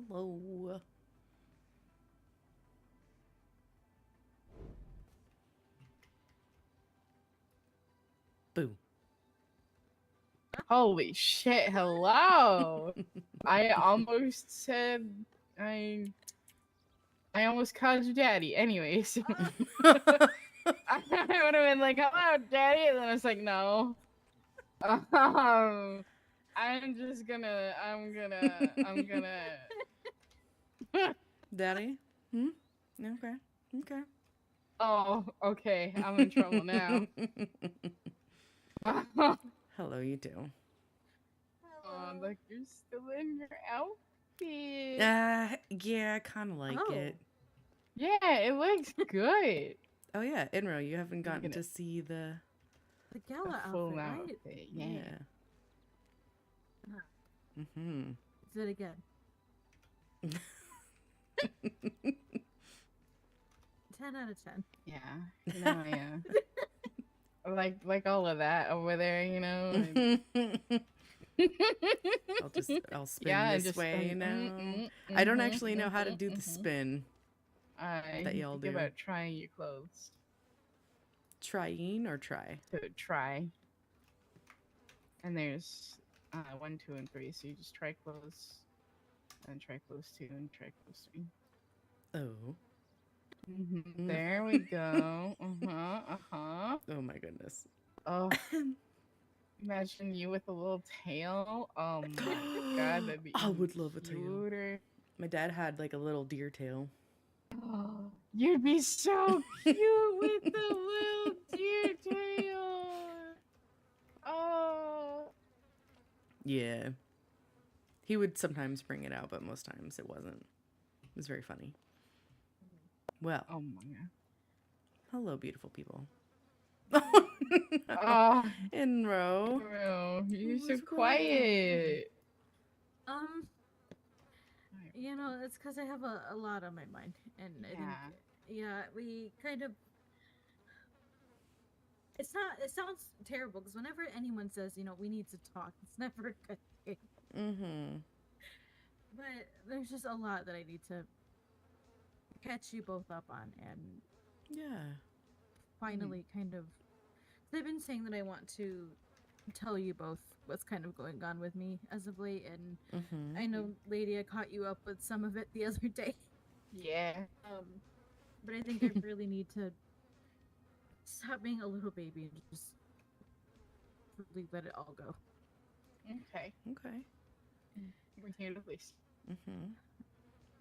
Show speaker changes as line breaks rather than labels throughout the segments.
Hello. Boo.
Holy shit, hello. I almost said I almost called you daddy. Anyways. I would have been like, hello, daddy, and then I was like, no. I'm gonna
Daddy? Hmm? Okay. Okay.
Oh, okay. I'm in trouble now. Oh,
Hello, you too.
look, you're still in your outfit.
Yeah, I kind of like it.
Yeah, it looks good.
Oh, yeah, Inro, you haven't
You're
gotten
gonna
to see the
gala
full
outfit, right?
outfit. Yeah.
Mm-hmm.
Is it again? 10 out of 10.
Yeah. No, yeah. like all of that over there, you know. And...
I'll spin
yeah,
this
just
way now. I don't actually know how to do the
mm-hmm.
spin that y'all
think
do.
about trying your clothes.
Trying or try?
To try. And there's 1, 2, and 3. So you just try clothes, and try clothes 2, and try clothes 3.
Oh.
There we go.
Oh my goodness.
Oh, imagine you with a little tail. Oh my god, that'd be
I would love a
cuter.
tail. My dad had like a little deer tail.
Oh, you'd be so cute with the little deer tail. Oh.
Yeah. He would sometimes bring it out, but most times it wasn't. It was very funny. Well.
Oh my god.
Hello, beautiful people.
Oh,
Inro.
bro, you're so quiet.
You know, it's because I have a lot on my mind, and I think, yeah, we kind of. It's not. It sounds terrible because whenever anyone says, you know, we need to talk, it's never a good thing.
Mm-hmm.
But there's just a lot that I need to catch you both up on, and
yeah,
finally, kind of. I've been saying that I want to tell you both what's kind of going on with me as of late, and I know, lady, I caught you up with some of it the other day.
Yeah.
But I think I really need to stop being a little baby and just really let it all go.
Okay.
Okay.
We're here to listen.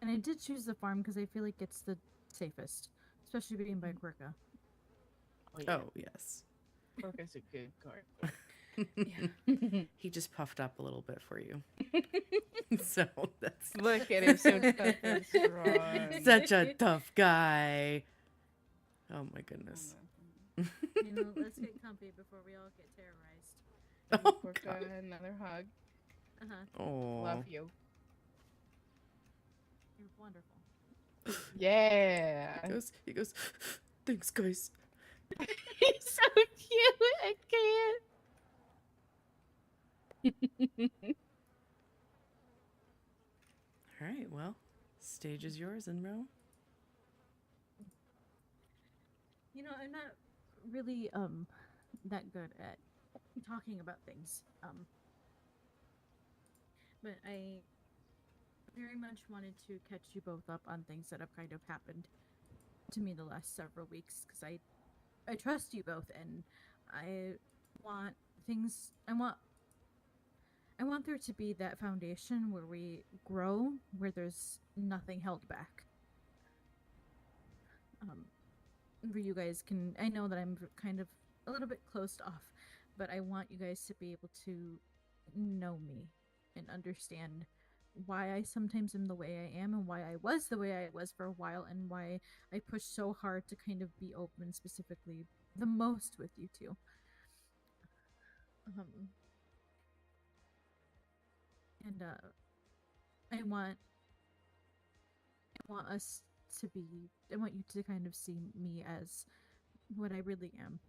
And I did choose the farm because I feel like it's the safest, especially being by Quirka.
Oh, yes.
Quirka's a good card.
Yeah. He just puffed up a little bit for you. So that's...
Look at him, so tough and strong.
Such a tough guy. Oh my goodness.
You know, let's get comfy before we all get terrorized.
Oh, Quirka, another hug.
Oh.
Love you.
You're wonderful.
Yeah.
He goes, thanks, guys.
He's so cute. I can't.
All right, well, stage is yours, Inro.
You know, I'm not really that good at talking about things. But I very much wanted to catch you both up on things that have kind of happened to me the last several weeks, because I trust you both, and I want things. I want there to be that foundation where we grow, where there's nothing held back. Where you guys can. I know that I'm kind of a little bit closed off, but I want you guys to be able to know me and understand why I sometimes am the way I am, and why I was the way I was for a while, and why I push so hard to kind of be open, specifically the most with you two. And I want us to be. I want you to kind of see me as what I really am.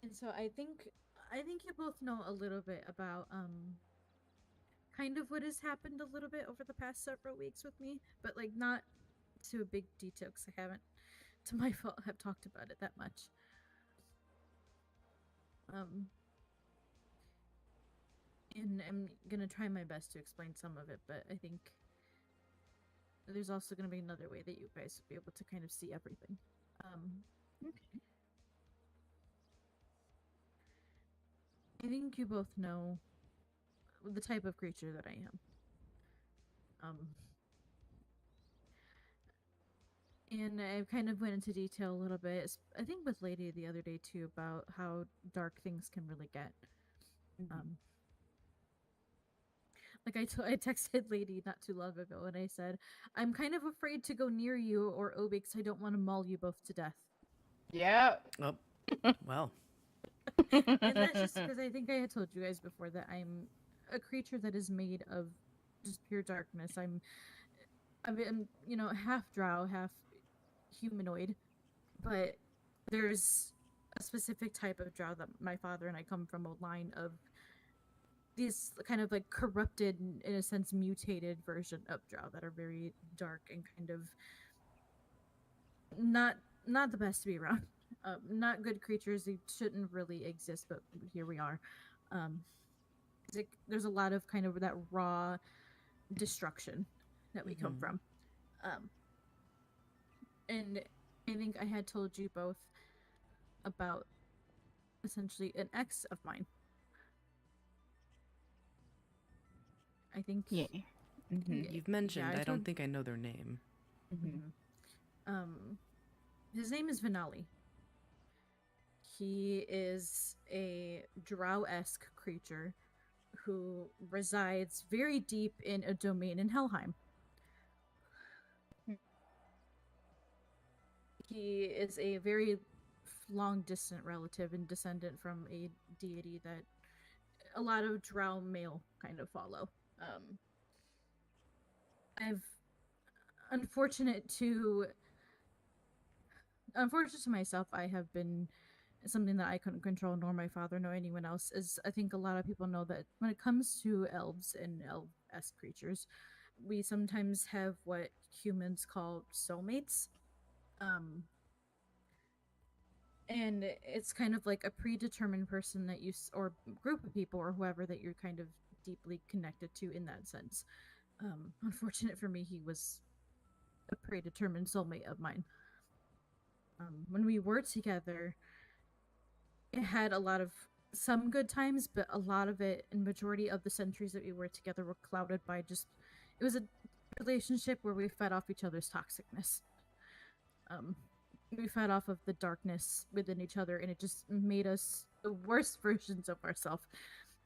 And so I think you both know a little bit about kind of what has happened a little bit over the past several weeks with me, but like not to a big detail because I haven't, to my fault, have talked about it that much. And I'm gonna try my best to explain some of it, but I think there's also gonna be another way that you guys will be able to kind of see everything.
Okay.
I think you both know the type of creature that I am. And I kind of went into detail a little bit, I think with Lady the other day too, about how dark things can really get. Like I texted Lady not too long ago and I said, I'm kind of afraid to go near you or Obi because I don't want to maul you both to death.
Yeah.
Oh, well.
And that's just because I think I had told you guys before that I'm a creature that is made of just pure darkness. I'm you know, half drow, half humanoid, but there's a specific type of drow that my father and I come from, a line of these kind of like corrupted, in a sense mutated version of drow that are very dark and kind of not the best to be around. Not good creatures. They shouldn't really exist, but here we are. There's a lot of kind of that raw destruction that we come from. And I think I had told you both about essentially an ex of mine. I think.
Yeah.
You've mentioned.
Yeah,
I don't think I know their name.
His name is Vinali. He is a drow-esque creature who resides very deep in a domain in Helheim. He is a very long-distant relative and descendant from a deity that a lot of drow male kind of follow. Unfortunate to myself, I have been something that I couldn't control, nor my father, nor anyone else. Is I think a lot of people know that when it comes to elves and elf-esque creatures, we sometimes have what humans call soulmates. And it's kind of like a predetermined person that you, or group of people, or whoever that you're kind of deeply connected to in that sense. Unfortunate for me, he was a predetermined soulmate of mine. When we were together, it had a lot of some good times, but a lot of it, and majority of the centuries that we were together, were clouded by just, it was a relationship where we fed off each other's toxicness. We fed off of the darkness within each other, and it just made us the worst versions of ourselves.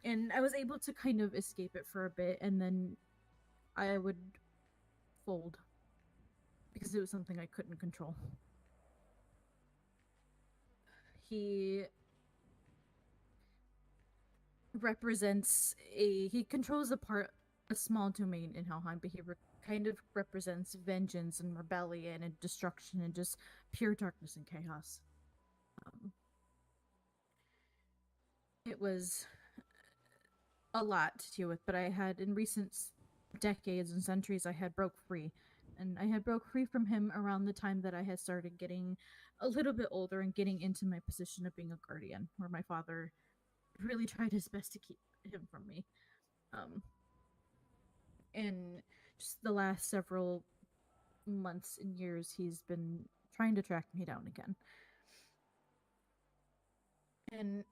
And I was able to kind of escape it for a bit, and then I would fold because it was something I couldn't control. He represents he controls a small domain in Helheim, but he kind of represents vengeance and rebellion and destruction and just pure darkness and chaos. It was a lot to deal with, but I had, in recent decades and centuries, I had broke free. And I had broke free from him around the time that I had started getting a little bit older and getting into my position of being a guardian, where my father really tried his best to keep him from me. And just the last several months and years, he's been trying to track me down again. And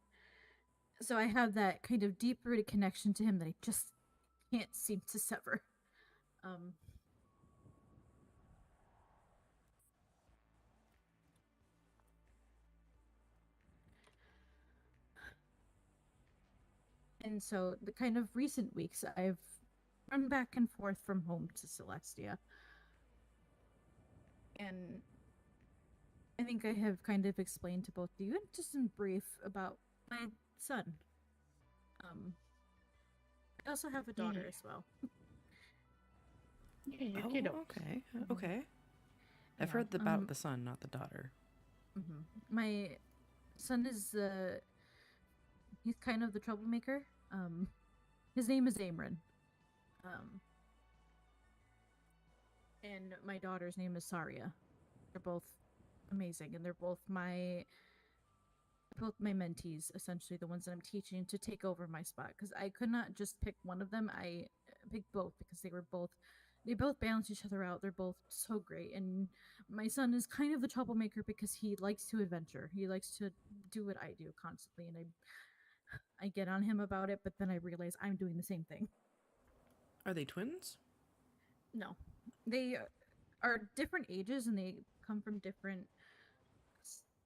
so I have that kind of deep-rooted connection to him that I just can't seem to sever. And so the kind of recent weeks, I've run back and forth from home to Celestia. And I think I have kind of explained to both of you, and just in brief, about my son. I also have a daughter as well.
Yeah, your kiddo.
Okay. Okay. I've heard about the son, not the daughter.
My son is he's kind of the troublemaker. His name is Amron. Um, and my daughter's name is Saria. They're both amazing, and they're both my mentees, essentially the ones that I'm teaching to take over my spot. Because I could not just pick one of them. I picked both because they both balance each other out. They're both so great. And my son is kind of the troublemaker because he likes to adventure. He likes to do what I do constantly, and I get on him about it, but then I realize I'm doing the same thing.
Are they twins?
No, they are different ages and they come from different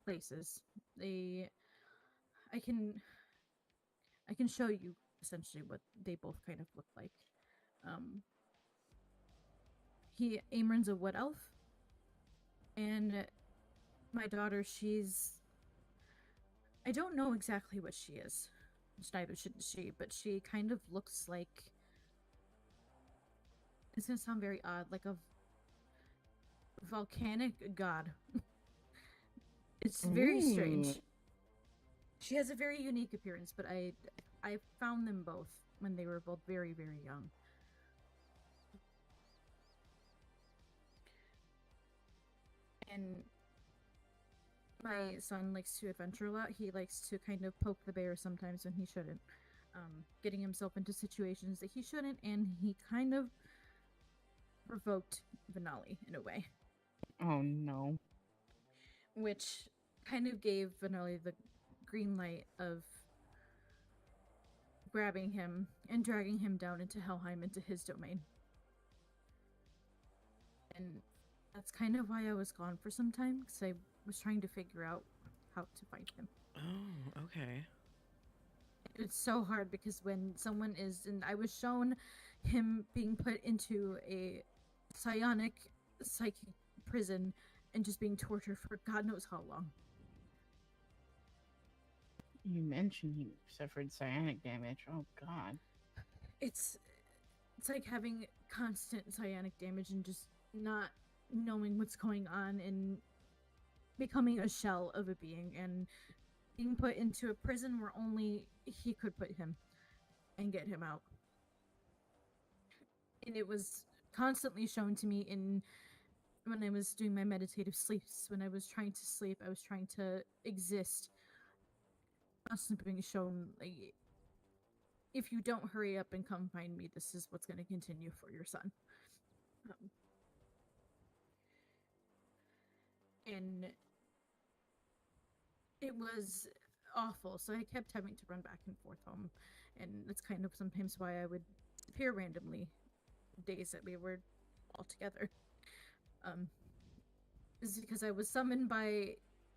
places. I can I can show you essentially what they both kind of look like. Um, Amron's a wood elf, and my daughter, I don't know exactly what she is. Neither should she, but she kind of looks like, it's gonna sound very odd, like a volcanic god. It's very strange. She has a very unique appearance, but I found them both when they were both very, very young. And my son likes to adventure a lot. He likes to kind of poke the bear sometimes when he shouldn't, getting himself into situations that he shouldn't, and he kind of provoked Vanali in a way.
Oh no.
Which kind of gave Vanali the green light of grabbing him and dragging him down into Helheim, into his domain. And that's kind of why I was gone for some time, because I was trying to figure out how to find him.
Oh, okay.
It's so hard because when someone is, and I was shown him being put into a psionic psychic prison and just being tortured for God knows how long.
You mentioned he suffered psionic damage. Oh god.
It's like having constant psionic damage and just not knowing what's going on and becoming a shell of a being and being put into a prison where only he could put him and get him out. And it was constantly shown to me when I was doing my meditative sleeps. When I was trying to sleep, I was trying to exist. Constantly being shown, like, if you don't hurry up and come find me, this is what's going to continue for your son. And it was awful, so I kept having to run back and forth home, and that's kind of sometimes why I would appear randomly days that we were all together. Is because I was summoned by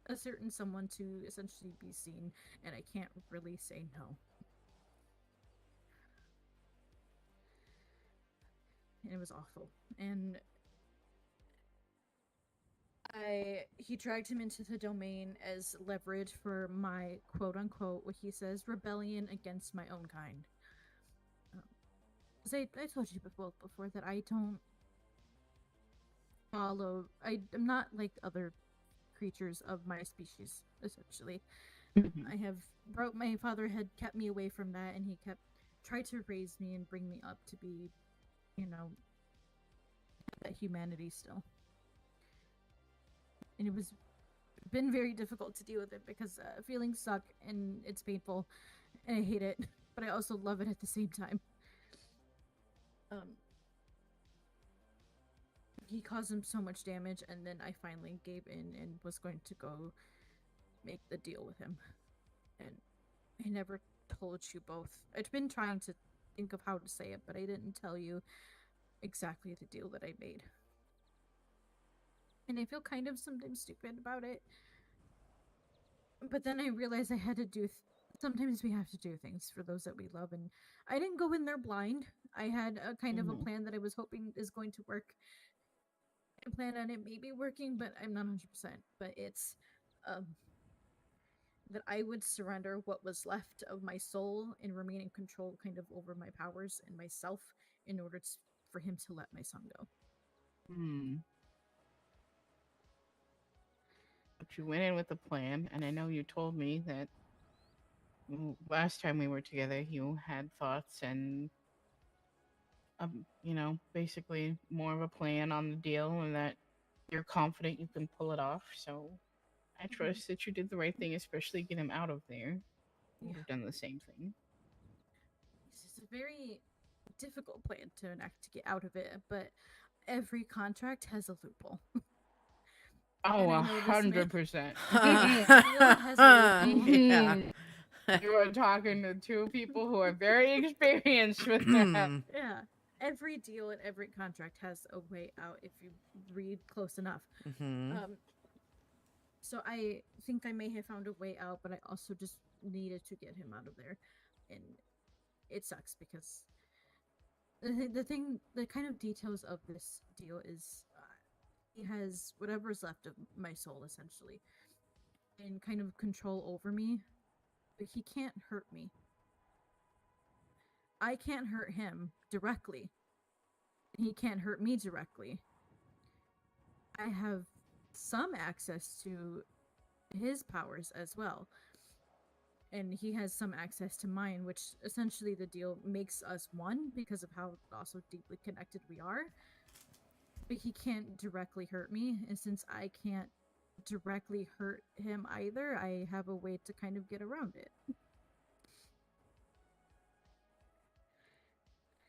a certain someone to essentially be seen, and I can't really say no. And it was awful. And he dragged him into the domain as leverage for my quote unquote, what he says, rebellion against my own kind. I told you before that I don't follow. I'm not like other creatures of my species, essentially. My father had kept me away from that, and he tried to raise me and bring me up to be, that humanity still. And it was been very difficult to deal with it because feelings suck and it's painful and I hate it, but I also love it at the same time. He caused him so much damage, and then I finally gave in and was going to go make the deal with him. And I never told you both. I'd been trying to think of how to say it, but I didn't tell you exactly the deal that I made. And I feel kind of sometimes stupid about it. But then I realized I had to sometimes we have to do things for those that we love, and I didn't go in there blind. I had a kind of a plan that I was hoping is going to work. I plan on it maybe working, but I'm not 100%. But it's that I would surrender what was left of my soul and remain in control kind of over my powers and myself in order for him to let my son go.
But you went in with a plan, and I know you told me that last time we were together you had thoughts and basically more of a plan on the deal, and that you're confident you can pull it off. So I trust that you did the right thing, especially get him out of there. I would
Yeah.
have done the same thing.
This is a very difficult plan to enact to get out of it, but every contract has a loophole.
Oh,
And I know this man
100%.
deal has a loophole.
Yeah.
You are talking to two people who are very experienced with that.
Yeah. Every deal and every contract has a way out if you read close enough.
Mm-hmm.
So I think I may have found a way out, but I also just needed to get him out of there. And it sucks because the kind of details of this deal is he has whatever's left of my soul, essentially, and kind of control over me, but he can't hurt me. I can't hurt him directly. He can't hurt me directly. I have some access to his powers as well. And he has some access to mine, which essentially the deal makes us one because of how also deeply connected we are. But he can't directly hurt me, and since I can't directly hurt him either, I have a way to kind of get around it.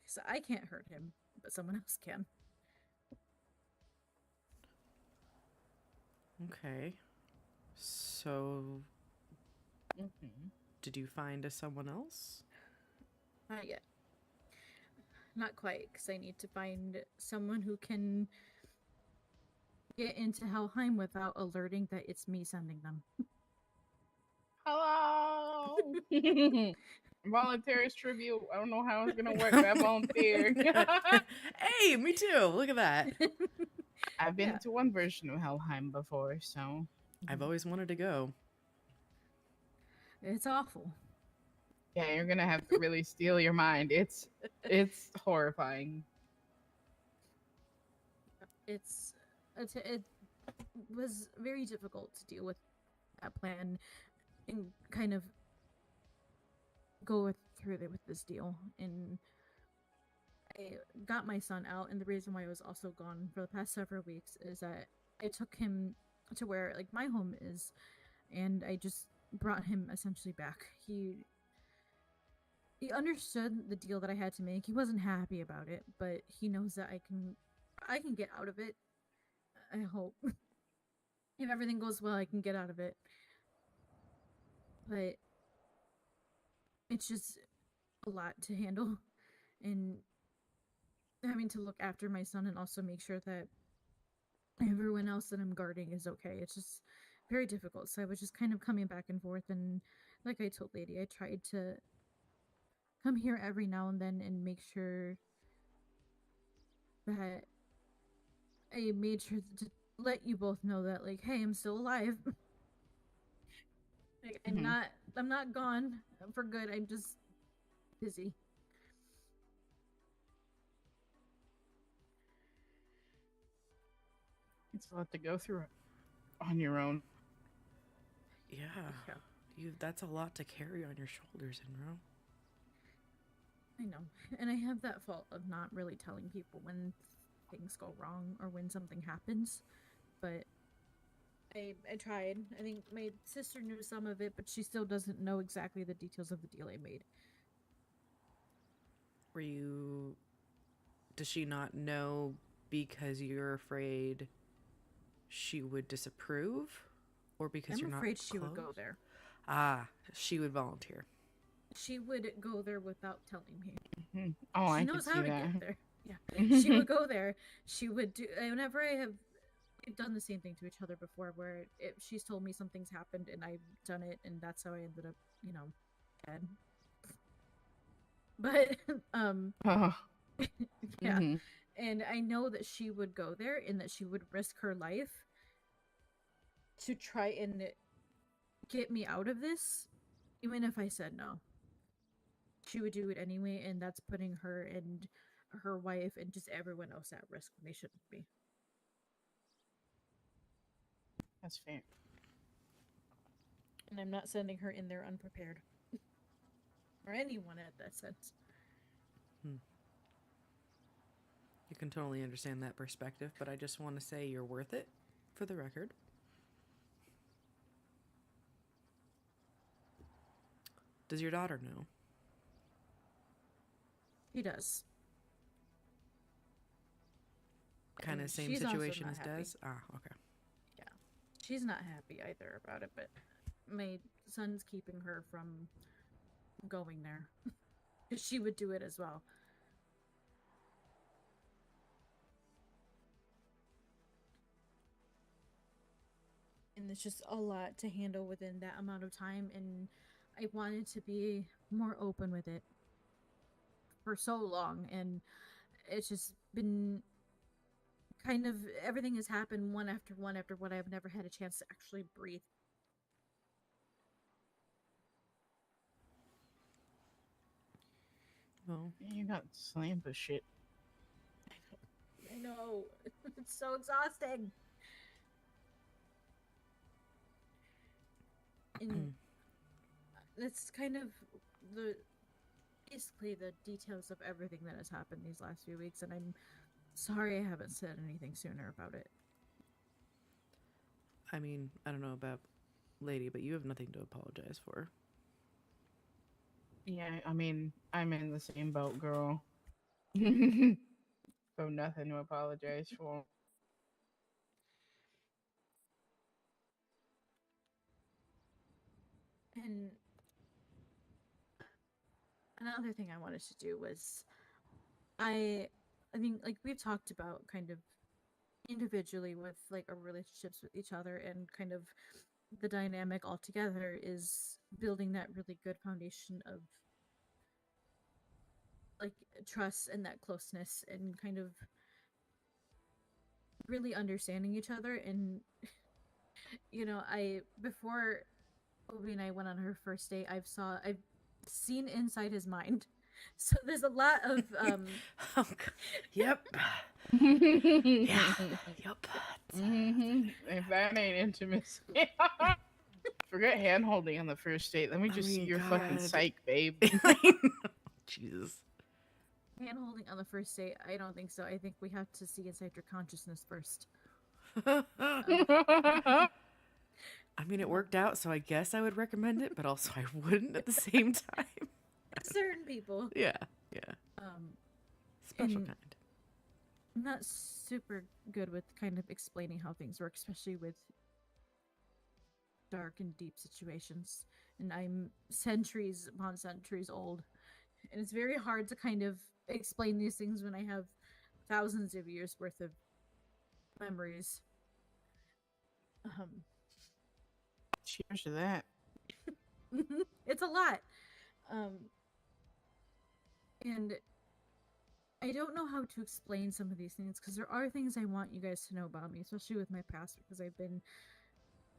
So I can't hurt him, but someone else can.
Okay. So,
Mhm.
did you find someone else?
Not yet. Not quite, because I need to find someone who can get into Helheim without alerting that it's me sending them.
Hello. Voluntary tribute. I don't know how it's gonna work, but I volunteered.
Hey, me too. Look at that.
I've been
Yeah.
to one version of Helheim before, so
I've always wanted to go.
It's awful.
yeah, you're gonna have to really steal your mind. It's horrifying.
It was very difficult to deal with that plan and kind of go through with this deal. And I got my son out, and the reason why I was also gone for the past several weeks is that I took him to where like my home is, and I just brought him essentially back. He understood the deal that I had to make. He wasn't happy about it, but he knows that I can get out of it. I hope. If everything goes well, I can get out of it. But it's just a lot to handle, and having to look after my son and also make sure that everyone else that I'm guarding is okay. It's just very difficult. So I was just kind of coming back and forth, and like I told Lady, I tried to come here every now and then and make sure that I made sure to let you both know that, like, hey, I'm still alive. Like,
Mhm.
I'm not gone for good. I'm just busy.
It's a lot to go through on your own.
Yeah.
Yeah.
That's a lot to carry on your shoulders, Enro.
I know. And I have that fault of not really telling people when things go wrong or when something happens. But I tried. I think my sister knew some of it, but she still doesn't know exactly the details of the deal I made.
Were you... Does she not know because you're afraid she would disapprove? Or because
I'm
you're not
afraid she would go
close?
there.
Ah, she would volunteer.
She would go there without telling me.
Mhm. Oh,
She
I
knows
can
how
see
to
that.
get there. Yeah. She would go there. She would do. Whenever we've done the same thing to each other before, where she's told me something's happened and I've done it, and that's how I ended up, dead. But
Oh.
yeah.
Mhm.
And I know that she would go there and that she would risk her life to try and get me out of this, even if I said no. She would do it anyway, and that's putting her and her wife and just everyone else at risk when they shouldn't be.
That's fair.
And I'm not sending her in there unprepared. Or anyone at that sense.
I can totally understand that perspective, but I just want to say you're worth it, for the record. Does your daughter know?
He does.
Kind of
And
same
she's also
situation
not
as
happy.
Des? Ah, okay.
Yeah. She's not happy either about it, but my son's keeping her from going there. Because she would do it as well. And it's just a lot to handle within that amount of time, and I wanted to be more open with it for so long, and it's just been kind of everything has happened one after one after one. I've never had a chance to actually breathe.
Well,
You got slammed for shit.
I know. It's so exhausting. And that's kind of the basically the details of everything that has happened these last few weeks, and I'm sorry I haven't said anything sooner about it.
I mean, I don't know about Lady, but you have nothing to apologize for.
Yeah, I mean, I'm in the same boat, girl. So nothing to apologize for.
And another thing I wanted to do was I mean, like we've talked about kind of individually with like our relationships with each other, and kind of the dynamic altogether is building that really good foundation of like trust and that closeness, and kind of really understanding each other. And I before Obi and I went on her first date, I've seen inside his mind. So there's a lot of
Oh, yep. Yeah. Yep.
If that ain't intimacy. Forget hand holding on the first date. Let me just see your fucking
God.
psych, babe.
Jesus.
hand holding on the first date. I don't think so. I think we have to see inside your consciousness first.
I mean, it worked out, so I guess I would recommend it, but also I wouldn't at the same time.
Certain people.
Yeah. Special
and
kind.
I'm not super good with kind of explaining how things work, especially with dark and deep situations. And I'm centuries upon centuries old. And it's very hard to kind of explain these things when I have thousands of years worth of memories.
Cheers to that.
It's a lot. And I don't know how to explain some of these things, because there are things I want you guys to know about me, especially with my past, because I've been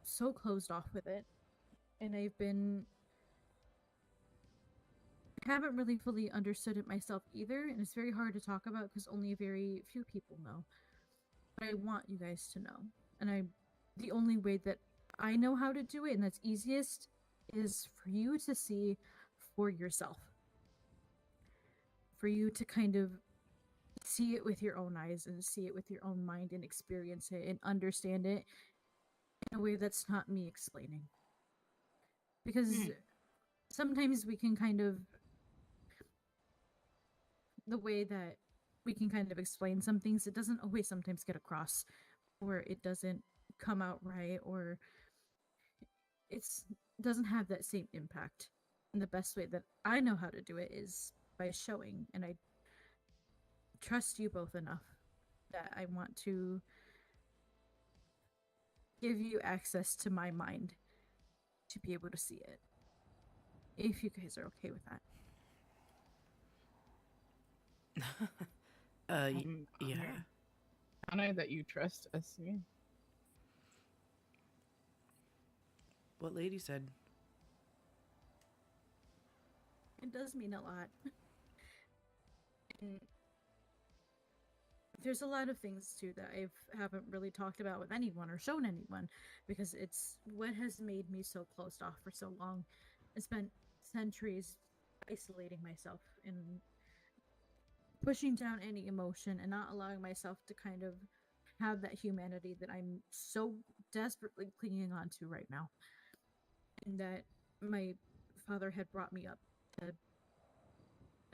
so closed off with it. And haven't really fully understood it myself either, and it's very hard to talk about because only very few people know. But I want you guys to know. And the only way that I know how to do it, and that's easiest, is for you to see for yourself. For you to kind of see it with your own eyes, and see it with your own mind, and experience it and understand it in a way that's not me explaining. Because sometimes we can kind of, the way that we can kind of explain some things, it doesn't always sometimes get across, or it doesn't come out right, or it doesn't have that same impact. And the best way that I know how to do it is by showing, and I trust you both enough that I want to give you access to my mind to be able to see it, if you guys are okay with that.
Yeah.
Honored that you trust us. Yeah.
What Lady said.
It does mean a lot. And there's a lot of things too that I haven't really talked about with anyone or shown anyone, because it's what has made me so closed off for so long. I spent centuries isolating myself and pushing down any emotion and not allowing myself to kind of have that humanity that I'm so desperately clinging on to right now. And that my father had brought me up to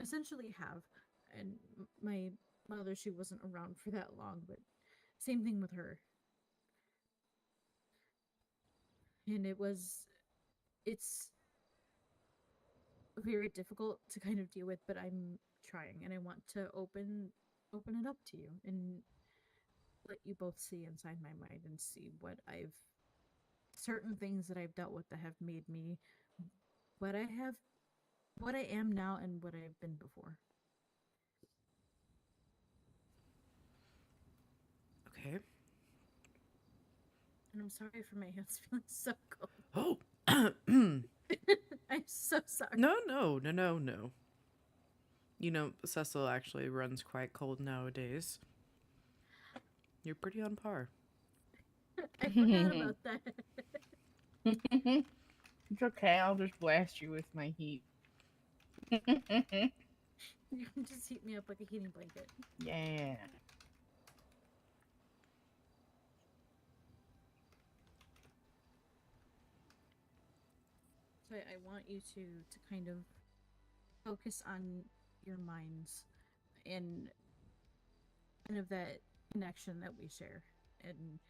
essentially have. And my mother, she wasn't around for that long, but same thing with her. And it's very difficult to kind of deal with, but I'm trying and I want to open it up to you and let you both see inside my mind and see certain things that I've dealt with that have made me what I have, what I am now and what I've been before.
Okay.
And I'm sorry for my hands feeling so cold.
Oh.
I'm so sorry.
No. You know, Cecil actually runs quite cold nowadays. You're pretty on par.
I forgot about that.
It's okay. I'll just blast you with my heat.
You can just heat me up like a heating blanket.
Yeah.
So I want you to kind of focus on your minds and kind of that connection that we share. And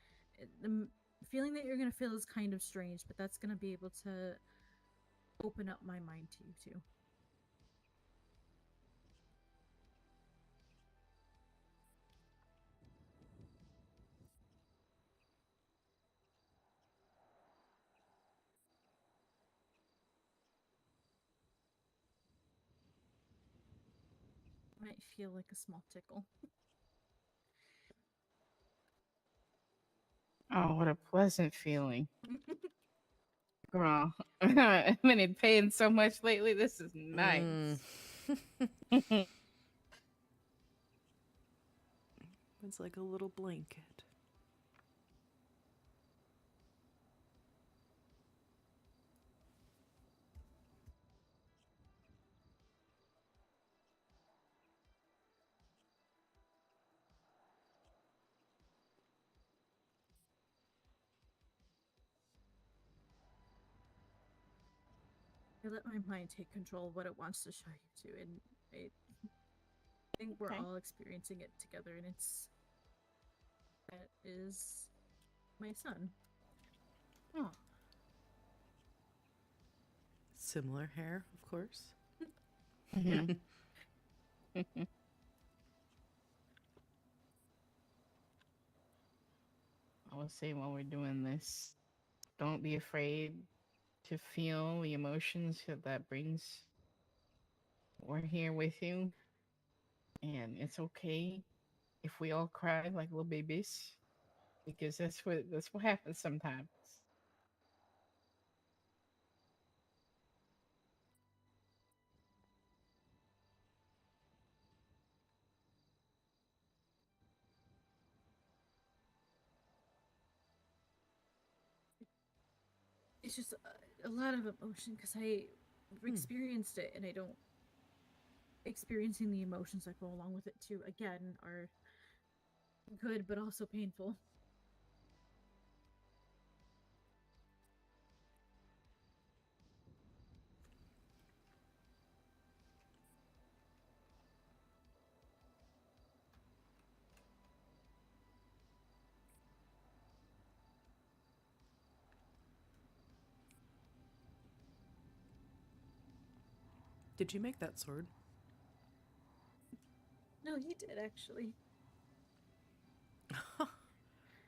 the feeling that you're going to feel is kind of strange, but that's going to be able to open up my mind to you too. Might feel like a small tickle.
Oh, what a pleasant feeling. Girl, I've been in pain so much lately. This is nice.
It's like a little blanket.
I let my mind take control of what it wants to show you to, and I think we're
Okay.
all experiencing it together, and that is my son.
Oh.
Similar hair, of course.
Mhm. I will say while we're doing this, don't be afraid to feel the emotions that brings. We're here with you, and it's okay if we all cry like little babies, because that's what happens sometimes.
It's just a lot of emotion because I experienced it, and I don't experiencing the emotions that go along with it too. Again, are good but also painful.
Did you make that sword?
No, he did actually.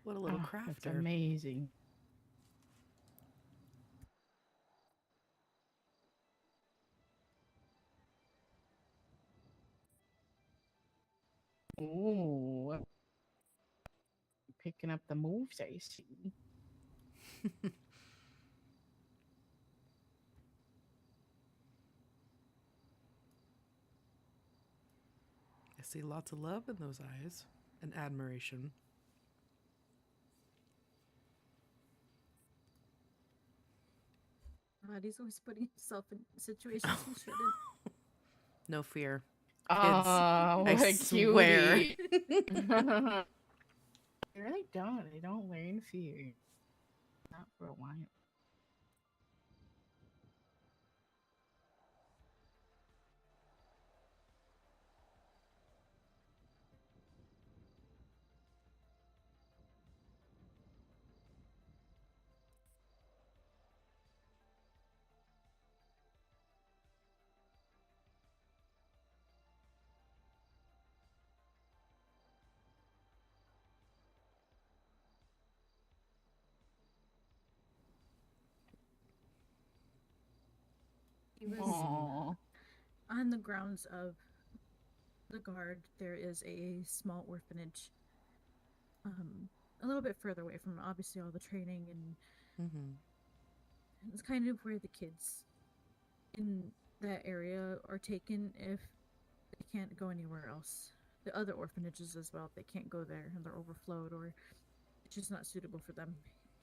What a little
Oh, that's
crafter.
amazing. Ooh, picking up the moves I see.
I see lots of love in those eyes and admiration.
God, he's always putting himself in situations he shouldn't.
No fear.
Oh,
I
what a
swear.
cutie. They really don't. They don't learn fear. Not for a while.
He was
Aww.
on the grounds of the guard. There is a small orphanage, a little bit further away from obviously all the training, and
Mm-hmm.
it's kind of where the kids in that area are taken if they can't go anywhere else. The other orphanages as well, they can't go there and they're overflowed or it's just not suitable for them.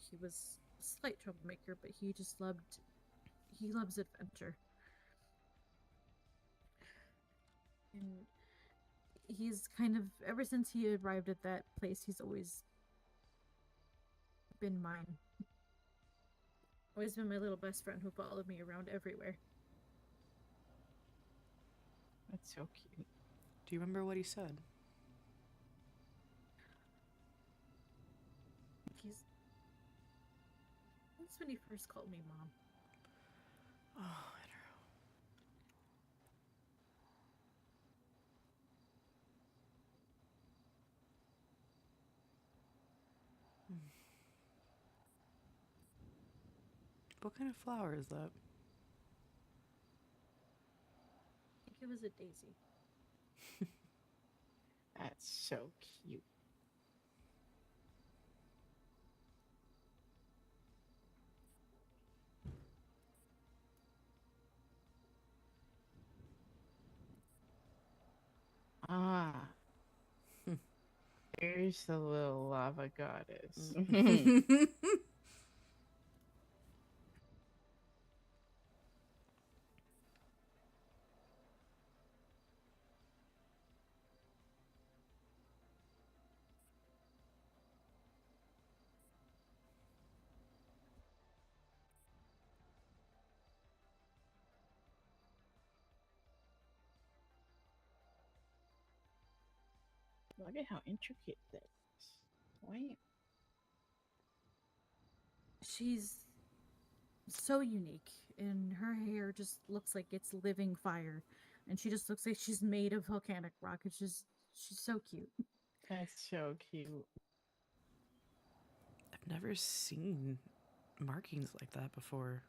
He was a slight troublemaker, but he loves adventure. And he's kind of ever since he arrived at that place, he's always been mine. Always been my little best friend who followed me around everywhere.
That's so cute.
Do you remember what he said?
He's That's when he first called me mom.
Oh, I don't know. What kind of flower is that?
I think it was a daisy.
That's so cute. Ah, there's the little lava goddess. Look at how intricate that is. Wait.
She's so unique, and her hair just looks like it's living fire, and she just looks like she's made of volcanic rock. It's just she's so cute.
That's so cute.
I've never seen markings like that before.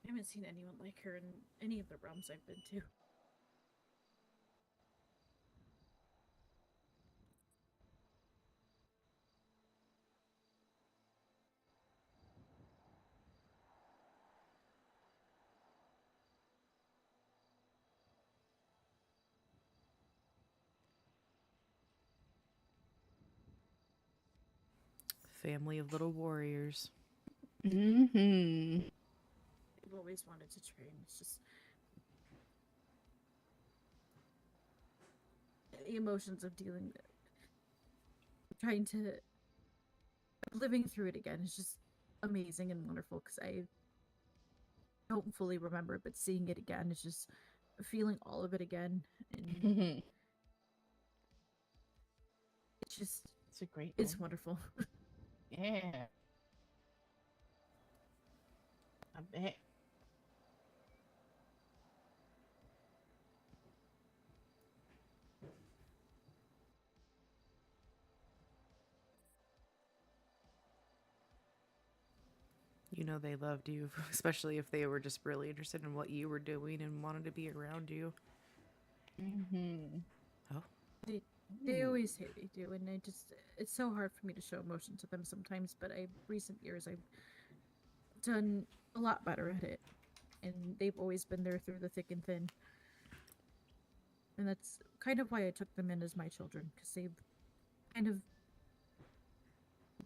I haven't seen anyone like her in any of the realms I've been to.
Family of little warriors.
Mm-hmm.
I've always wanted to train. It's just the emotions of dealing, trying to living through it again is just amazing and wonderful because I don't fully remember, but seeing it again is just feeling all of it again, and it's just
It's a great
it's
one.
wonderful.
Yeah. I bet.
You know they loved you, especially if they were just really interested in what you were doing and wanted to be around you.
Mm-hmm.
Oh,
They always say they do, and it's so hard for me to show emotion to them sometimes, but recent years I've done a lot better at it, and they've always been there through the thick and thin. And that's kind of why I took them in as my children, because they've kind of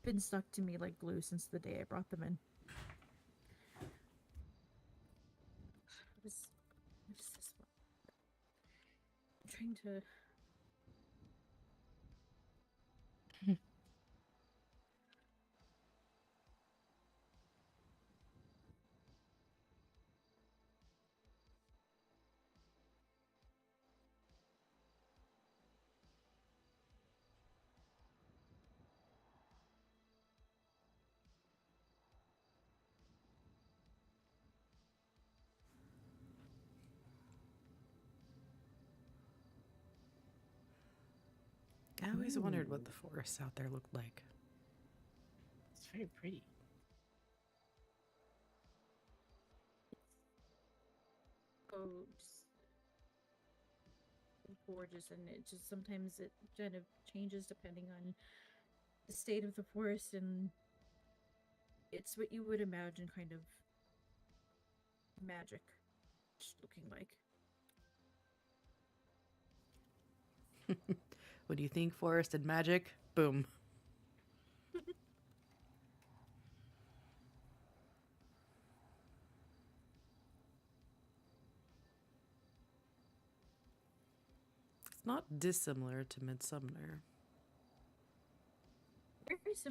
been stuck to me like glue since the day I brought them in. What is this one? trying to.
I always wondered what the forests out there looked like.
It's very pretty.
Oaks, gorgeous, and it just sometimes it kind of changes depending on the state of the forest, and it's what you would imagine kind of magic looking like.
What do you think, forest and magic? Boom. It's not dissimilar to Midsummer.
Very it's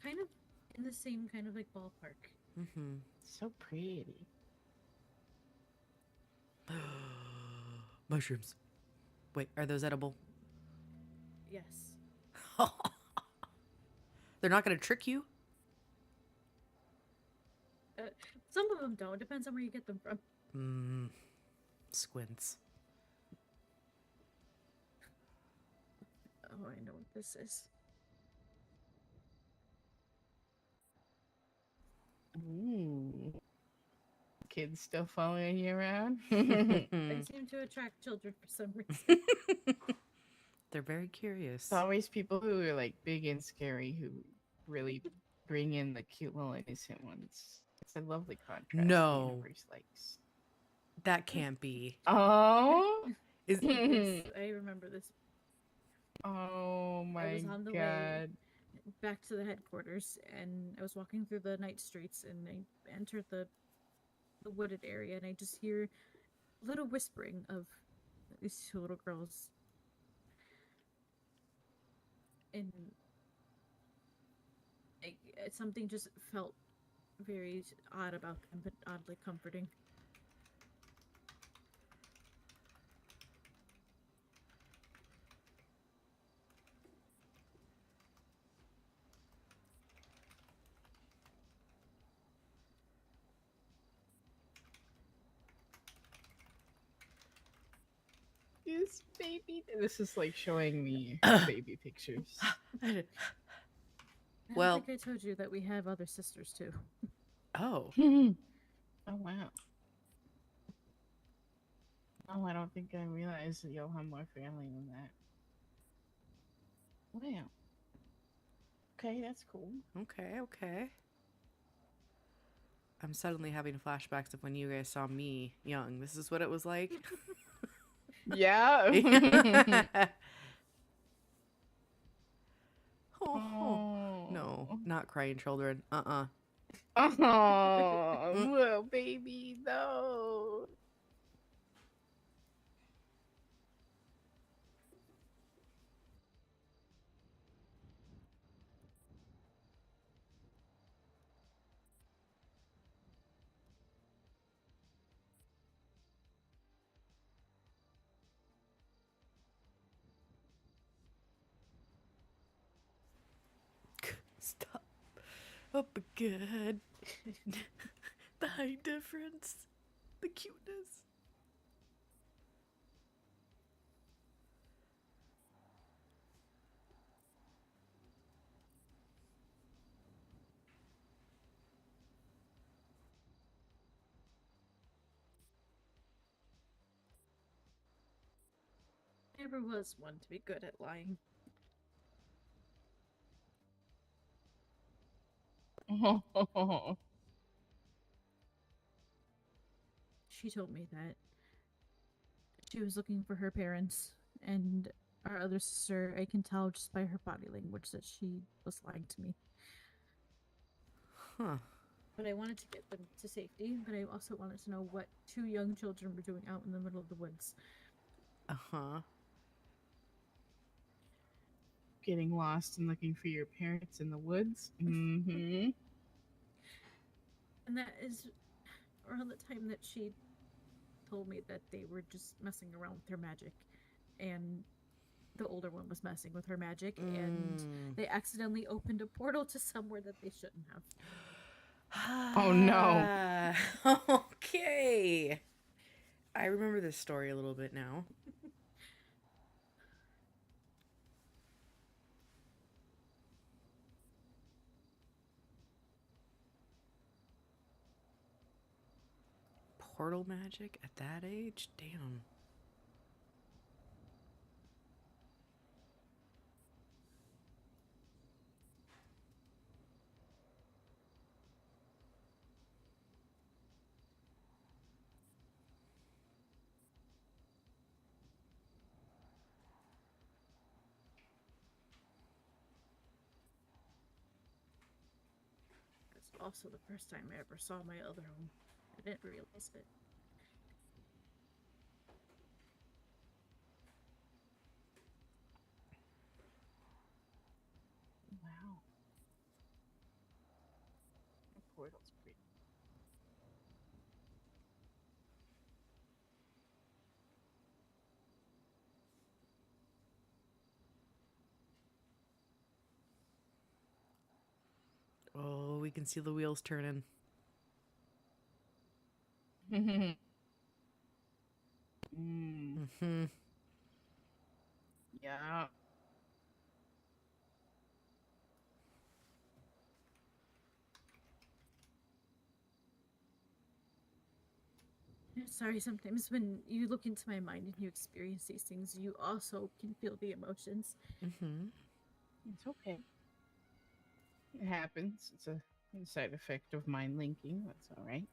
kind of in the same kind of like ballpark.
Mm-hmm.
So pretty.
Mushrooms. Wait, are those edible?
Yes.
They're not going to trick you?
Some of them don't. Depends on where you get them from.
Squints.
Oh, I know what this is.
Ooh. Kids still following you around?
They seem to attract children for some reason.
They're very curious.
It's always people who are like big and scary who really bring in the cute little innocent ones. It's a lovely contrast
No.
the universe likes.
That can't be.
Oh,
Is
I remember this.
oh my
was on the way.
god.
Back to the headquarters, and I was walking through the night streets, and I entered the wooded area, and I just hear a little whispering of these two little girls. And something just felt very odd about them, but oddly comforting.
This baby. This is like showing me baby pictures.
Well-
I think I told you that we have other sisters too.
Oh.
Oh wow. Oh, I don't think I realized that you'll have more family than that. Wow. Okay, that's cool.
Okay. I'm suddenly having flashbacks of when you guys saw me young. This is what it was like.
Yeah.
Oh, no, not crying children.
Oh, little baby, no.
Stop. Oh, but good. The height difference. The cuteness.
Never was one to be good at lying. She told me that she was looking for her parents, and our other sister, I can tell just by her body language that she was lying to me.
Huh.
But I wanted to get them to safety, but I also wanted to know what two young children were doing out in the middle of the woods.
Uh-huh.
getting lost and looking for your parents in the woods. Mm-hmm.
And that is around the time that she told me that they were just messing around with her magic. And the older one was messing with her magic, and they accidentally opened a portal to somewhere that they shouldn't have.
Oh, no.
Okay. I remember this story a little bit now. Portal magic at that age? Damn.
It's also the first time I ever saw my other home. I didn't realize it.
Wow. The portal's pretty.
Oh, we can see the wheels turning.
Mm.
Mm-hmm.
Yeah.
Sorry, sometimes when you look into my mind and you experience these things, you also can feel the emotions.
Mm-hmm.
It's okay. It happens. It's a side effect of mind linking. That's all right.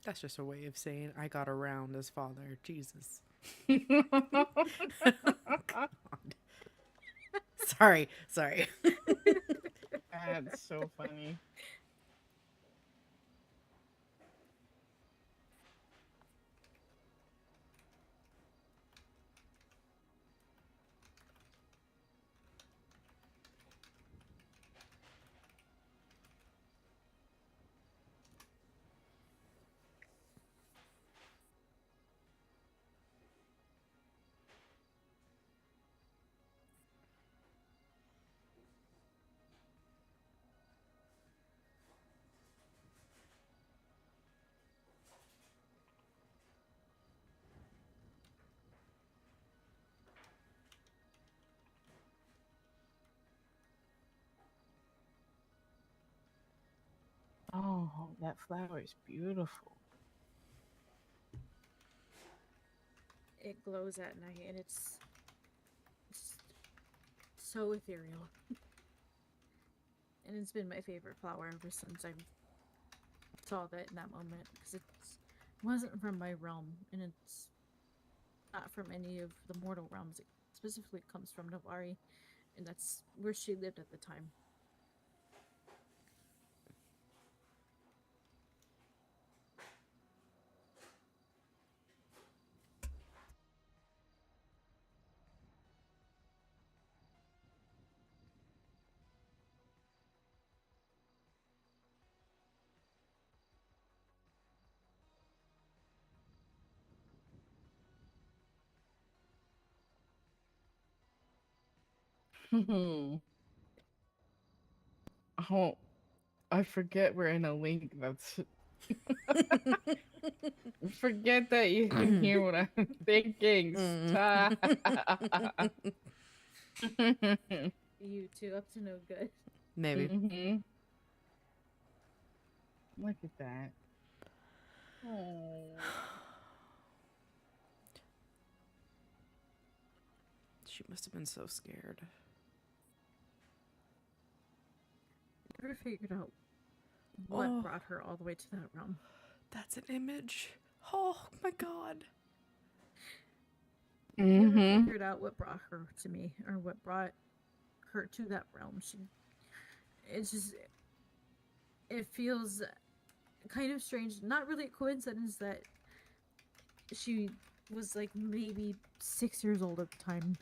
That's just a way of saying I got around as father. Jesus. God. Sorry.
That's so funny. Oh, that flower is beautiful.
It glows at night, and it's so ethereal. And it's been my favorite flower ever since I saw that in that moment, because it wasn't from my realm, and it's not from any of the mortal realms. It specifically comes from Navari, and that's where she lived at the time.
Oh, I forget we're in a link. That's forget that you can hear what I'm thinking. Stop.
You two up to no good.
Maybe.
Mhm. Look at that. Oh.
She must have been so scared.
Never figured out what brought her all the way to that realm.
That's an image. Oh my god.
Never figured out what brought her to me or what brought her to that realm. It feels kind of strange. Not really a coincidence that she was like maybe 6 years old at the time,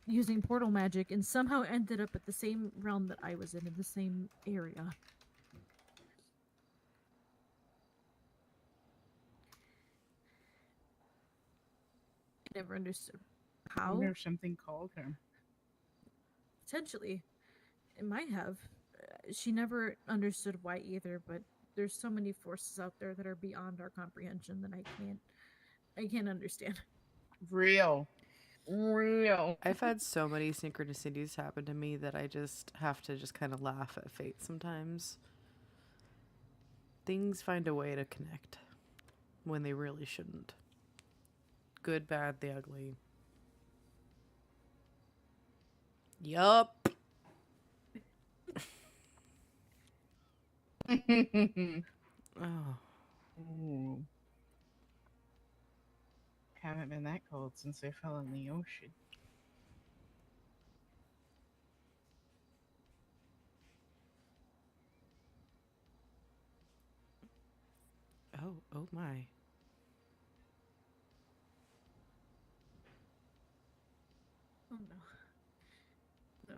using portal magic, and somehow ended up at the same realm that I was in the same area. I never understood
I
how.
wonder if something called her.
Potentially, it might have. She never understood why either, but there's so many forces out there that are beyond our comprehension that I can't understand.
Real.
I've had so many synchronicities happen to me that I just have to just kind of laugh at fate sometimes. Things find a way to connect when they really shouldn't. Good, bad, the ugly. Yup. Oh.
Ooh. Haven't been that cold since I fell in the ocean.
Oh my.
Oh no.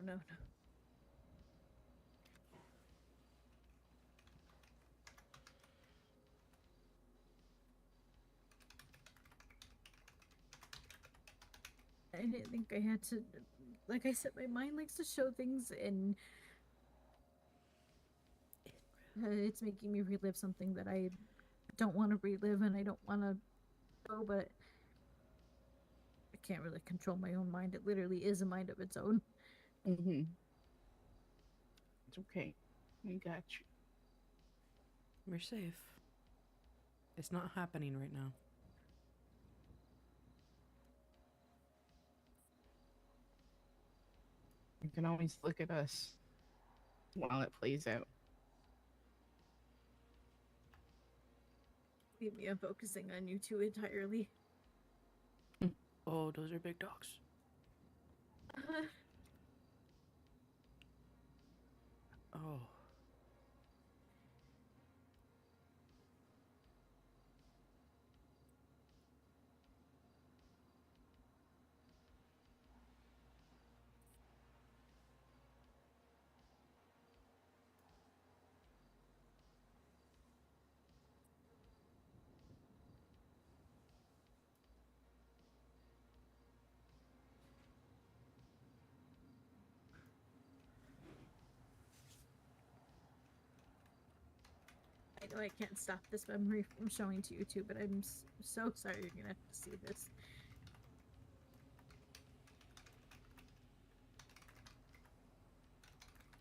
No. I didn't think I had to. Like I said, my mind likes to show things, and it's making me relive something that I don't want to relive, and I don't want to go, but I can't really control my own mind. It literally is a mind of its own.
Mm-hmm. It's okay. I got you.
We're safe. It's not happening right now.
You can always look at us while it plays out.
Maybe I'm focusing on you two entirely.
Oh, those are big dogs. Oh.
I know I can't stop this memory from showing to you two, but I'm so sorry you're gonna have to see this.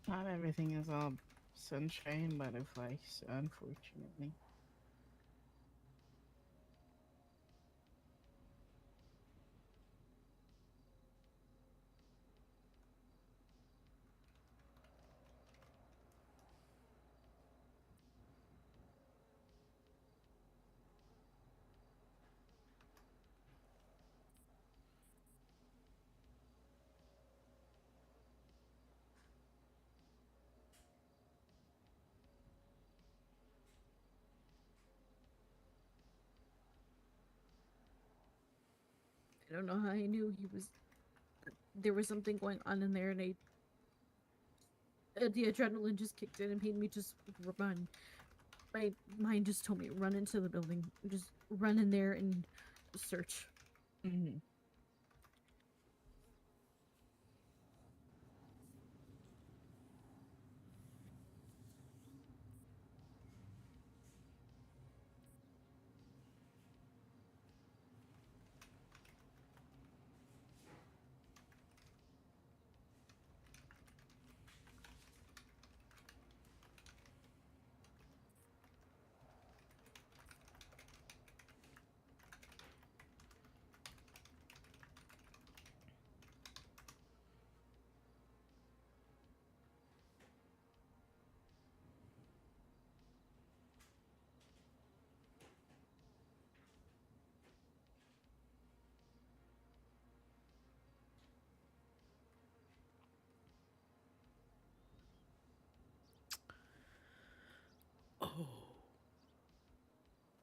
Not everything is all sunshine and butterflies, unfortunately.
I don't know how I knew there was something going on in there, and the adrenaline just kicked in and made me just run. My mind just told me run into the building, just run in there and search.
Mm-hmm.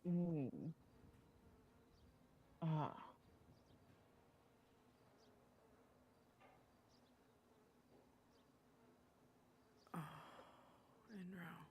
Mm. Ah.
Oh, Enro.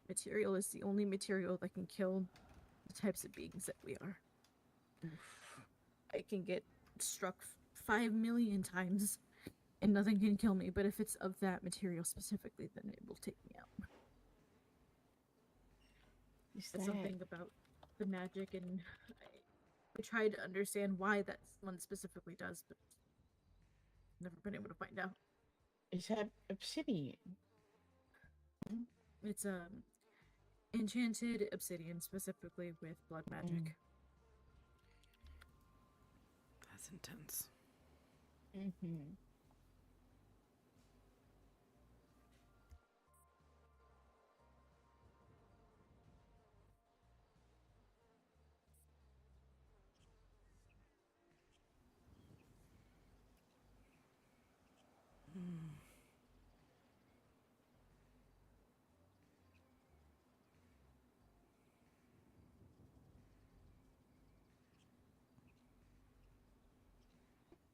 Material is the only material that can kill the types of beings that we are. I can get struck 5 million times and nothing can kill me, but if it's of that material specifically, then it will take me out. That's something about the magic, and I tried to understand why that one specifically does, but never been able to find out.
Is that obsidian?
It's enchanted obsidian, specifically with blood magic.
That's intense.
Mm-hmm.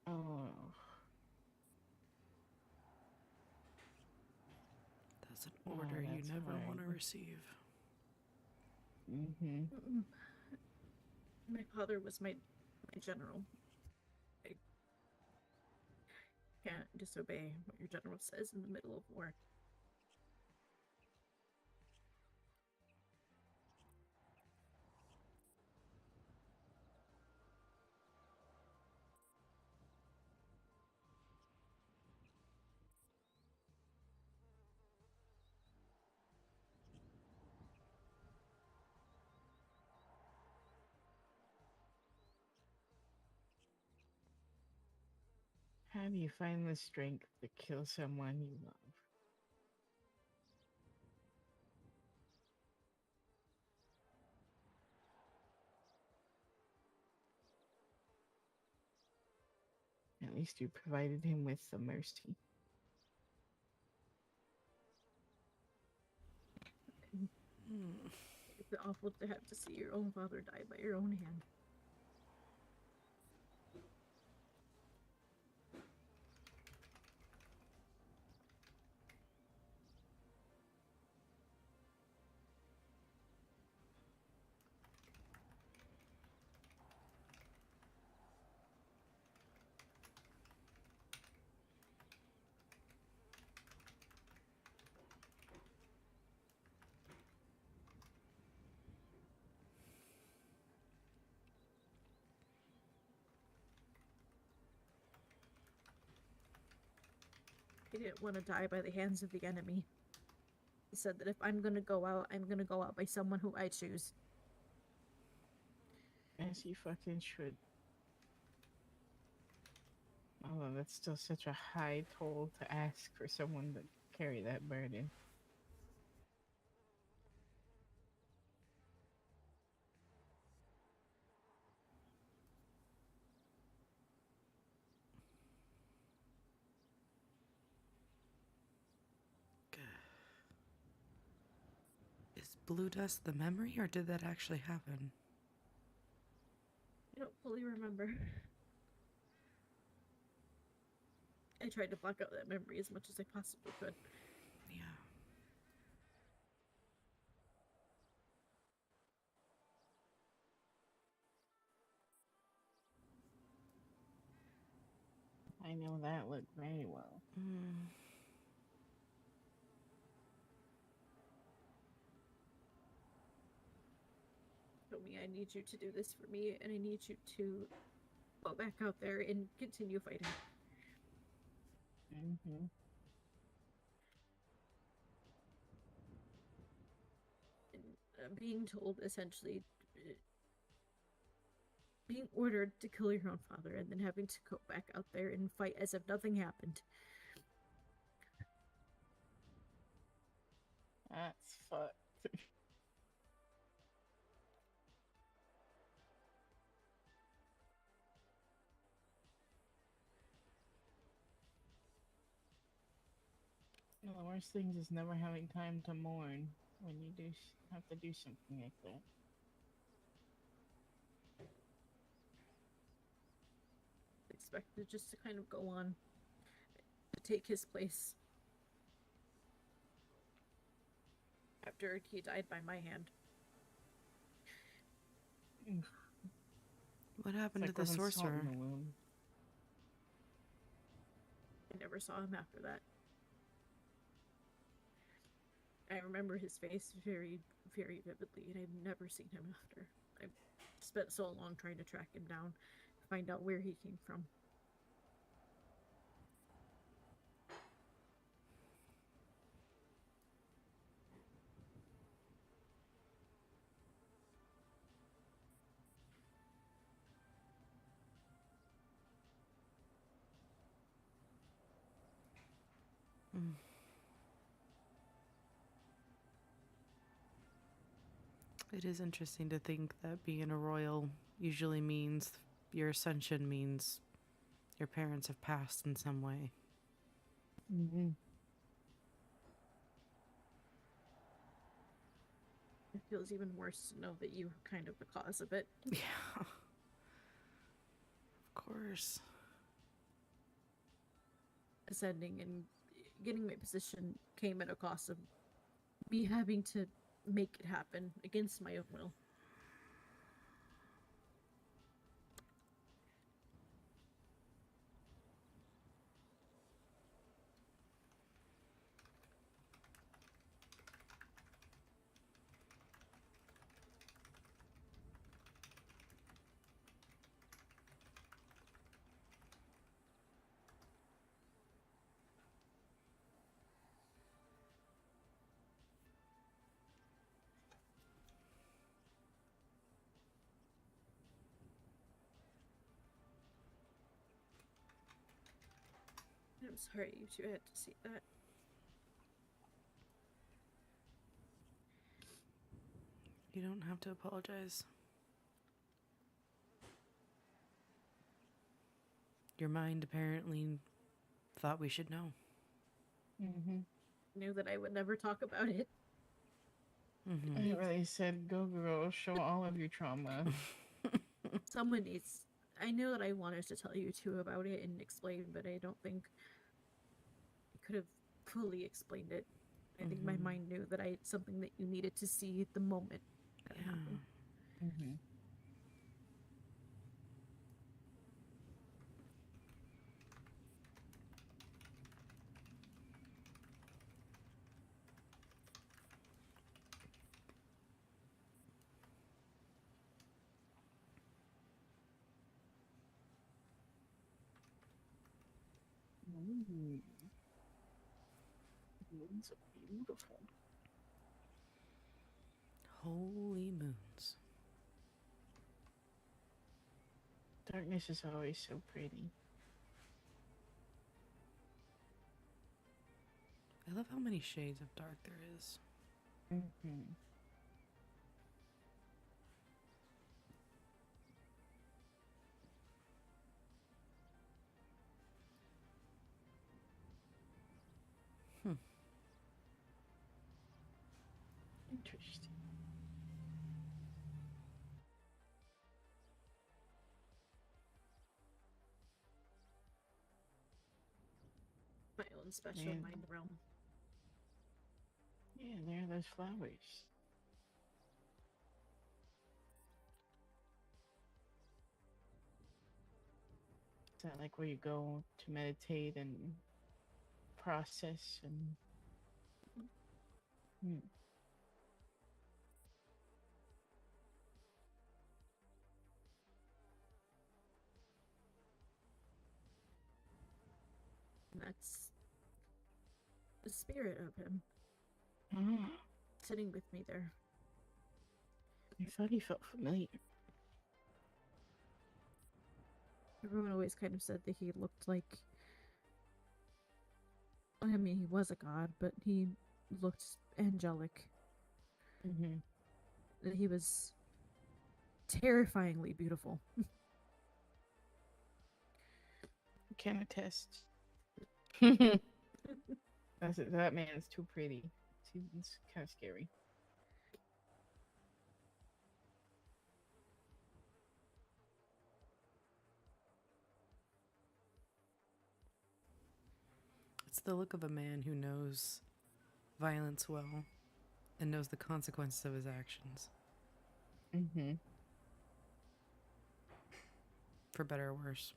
Oh.
That's an order you
that's
never want to
hard.
receive.
Mm-hmm.
My father was my general. I can't disobey what your general says in the middle of war.
How do you find the strength to kill someone you love? At least you provided him with some mercy.
It's awful to have to see your own father die by your own hand. He didn't want to die by the hands of the enemy. He said that if I'm gonna go out, I'm gonna go out by someone who I choose.
As you fucking should. Although that's still such a high toll to ask for someone to carry that burden.
Is blue dust the memory, or did that actually happen?
I don't fully remember. I tried to block out that memory as much as I possibly could.
Yeah.
I know that look very well.
I need you to do this for me, and I need you to go back out there and continue fighting.
Mm-hmm.
And being told, essentially, being ordered to kill your own father and then having to go back out there and fight as if nothing happened.
That's fucked. No, the worst thing is never having time to mourn when you have to do something like that.
Expected just to kind of go on to take his place after he died by my hand.
What happened to the
rubbing salt in
sorcerer?
the wound.
I never saw him after that. I remember his face very, very vividly, and I've never seen him after. I spent so long trying to track him down, find out where he came from.
It is interesting to think that being a royal usually means your ascension means your parents have passed in some way.
Mm-hmm.
It feels even worse to know that you were kind of the cause of it.
Yeah. Of course.
Ascending and getting my position came at a cost of me having to make it happen against my own will. I'm sorry you two had to see that.
You don't have to apologize. Your mind apparently thought we should know.
Mm-hmm.
Knew that I would never talk about it.
Mm-hmm.
It really said, "Go, girl, show all of your trauma."
Someone needs. I know that I wanted to tell you two about it and explain, but I don't think I could have fully explained it. I think my mind knew that it's something that you needed to see at the moment that it happened.
Mm-hmm. Ooh. Moons are beautiful.
Holy moons.
Darkness is always so pretty.
I love how many shades of dark there is.
Mm-hmm. Interesting.
My own special
Man.
mind realm.
Yeah, there are those flowers. Is that like where you go to meditate and process and? Hmm.
that's the spirit of him
Oh,
sitting with me there.
I thought he felt familiar.
Everyone always kind of said that he looked like. I mean, he was a god, but he looked angelic.
Mm-hmm.
That he was terrifyingly beautiful.
Can attest. That man's too pretty. It's kind of scary.
It's the look of a man who knows violence well and knows the consequences of his actions,
Mm-hmm.
for better or worse.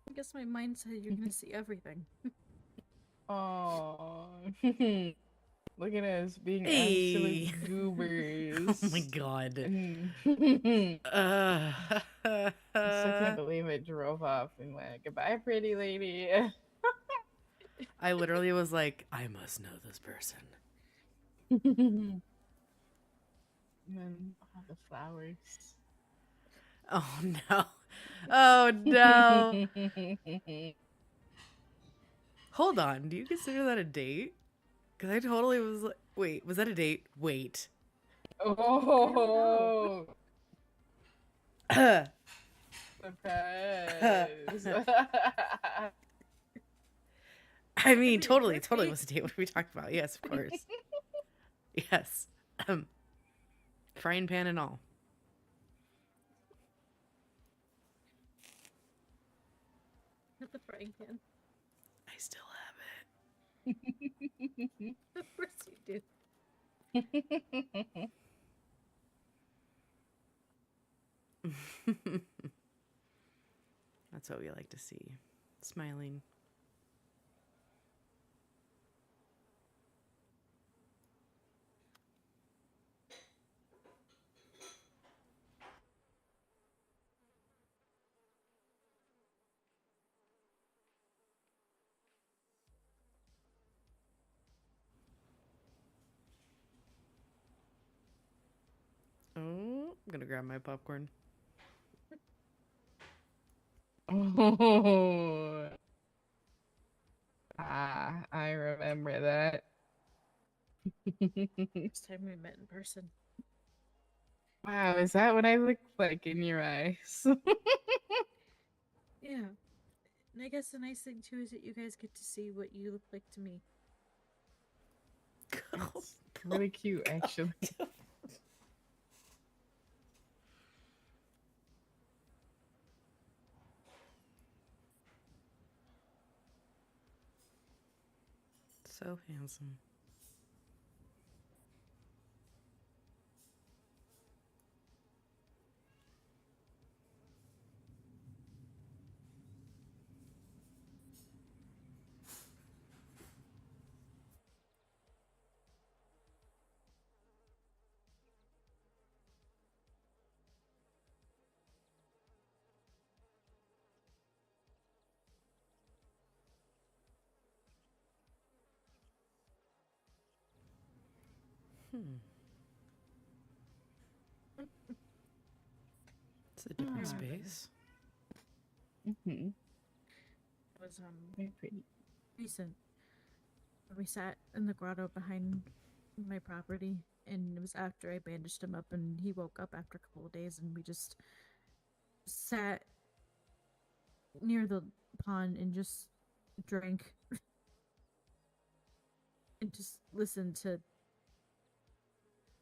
I guess my mind said you're gonna see everything.
Oh, look at us being
Hey.
absolute goobers.
Oh my god.
I still can't believe it drove off and went, goodbye, pretty lady.
I literally was like, I must know this person.
And then all the flowers.
Oh no. Oh no. Hold on. Do you consider that a date? Because I totally was like, wait, was that a date? Wait.
Oh, surprise.
I mean, totally was a date. What are we talking about? Yes, of course. Yes. Frying pan and all.
Not the frying pan.
I still have
Of course you do.
it. That's what we like to see. Smiling. Oh, I'm gonna grab my popcorn.
Oh. Ah, I remember that.
Next time we met in person.
Wow, is that what I look like in your eyes?
Yeah. And I guess the nice thing too is that you guys get to see what you look like to me.
It's really cute, actually.
So handsome. It's a different space.
Mm-hmm.
It was
Very pretty.
recent. We sat in the grotto behind my property, and it was after I bandaged him up, and he woke up after a couple of days, and we just sat near the pond and just drank and just listened to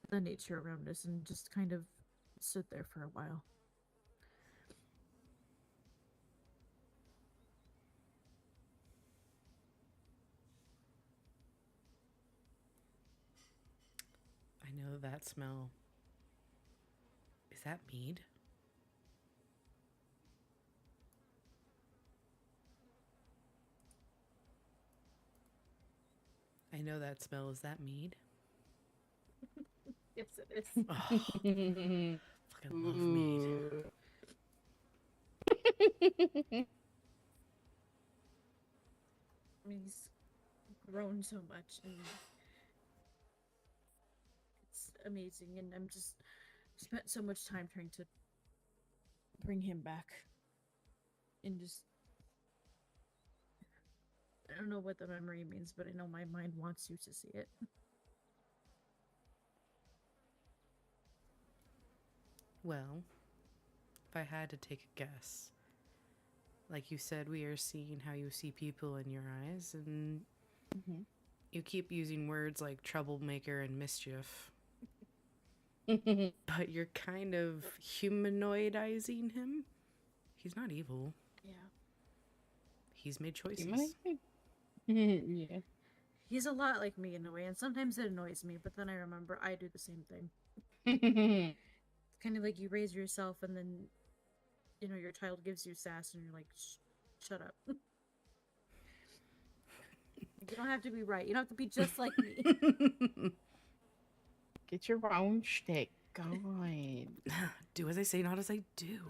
the nature around us and just kind of stood there for a while.
I know that smell. Is that mead? I know that smell. Is that mead?
Yes, it is.
Oh, fucking love mead.
Ooh.
I mean, he's grown so much, and it's amazing. And I'm just spent so much time trying to bring him back, and just I don't know what the memory means, but I know my mind wants you to see it.
Well, if I had to take a guess, like you said, we are seeing how you see people in your eyes, and
Mhm.
you keep using words like troublemaker and mischief, but you're kind of humanoidizing him. He's not evil.
Yeah.
He's made choices.
Humanoid? Yeah.
He's a lot like me in a way, and sometimes it annoys me, but then I remember I do the same thing. It's kind of like you raise yourself, and then, your child gives you sass, and you're like, shut up. You don't have to be right. You don't have to be just like me.
Get your own shtick going.
Do as I say, not as I do.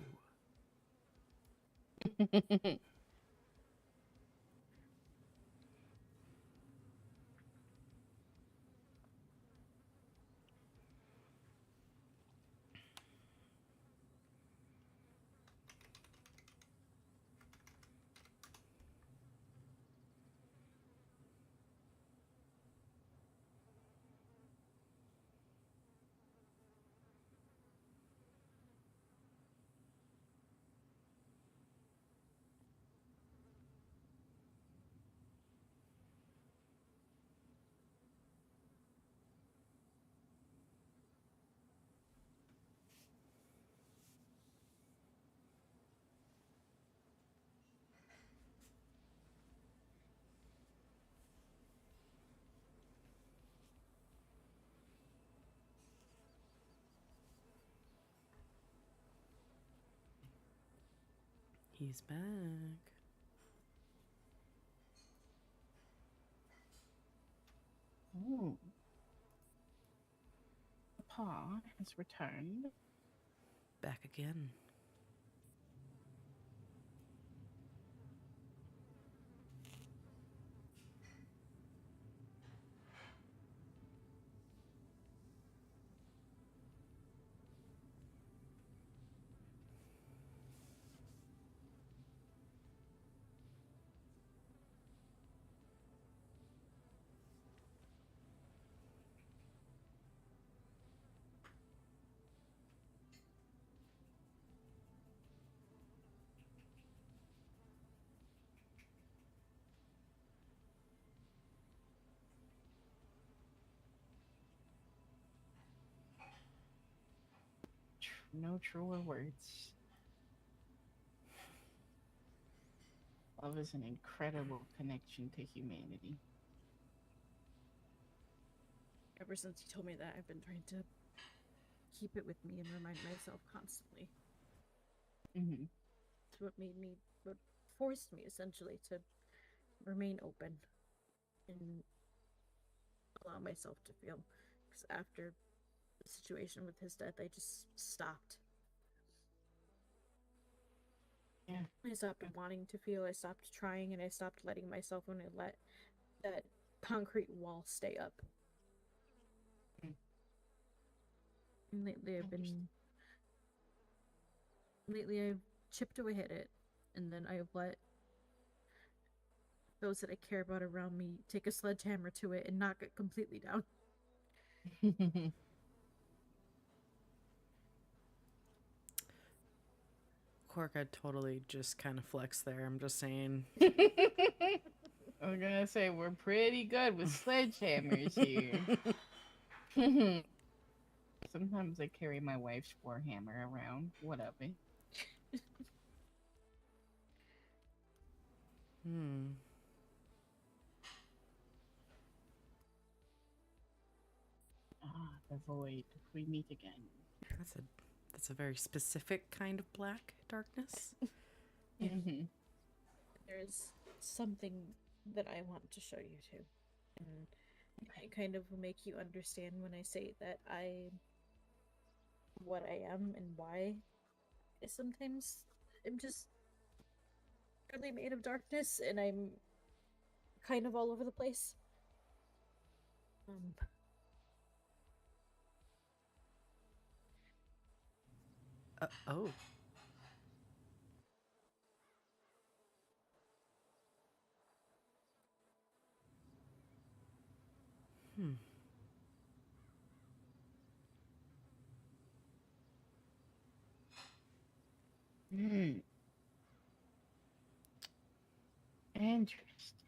He's back.
Ooh. Paw has returned.
Back again.
No truer words. Love is an incredible connection to humanity.
Ever since he told me that, I've been trying to keep it with me and remind myself constantly.
Mm-hmm.
It's what forced me essentially to remain open and allow myself to feel. Because after the situation with his death, I just stopped.
Yeah.
I stopped wanting to feel, I stopped trying, and I stopped letting myself when I let that concrete wall stay up.
Mm.
And lately I've chipped away at it, and then I've let those that I care about around me take a sledgehammer to it and knock it completely down.
Cork, I totally just kind of flex there. I'm just saying.
I'm gonna say we're pretty good with sledgehammers here. Sometimes I carry my wife's warhammer around. Whatever.
Hmm.
Ah, the void. We meet again.
That's a very specific kind of black darkness.
Yeah.
Mm-hmm.
There's something that I want to show you too. And I kind of will make you understand when I say that what I am and why I sometimes am just really made of darkness and I'm kind of all over the place. Um,
Oh. Hmm.
Hmm. Interesting.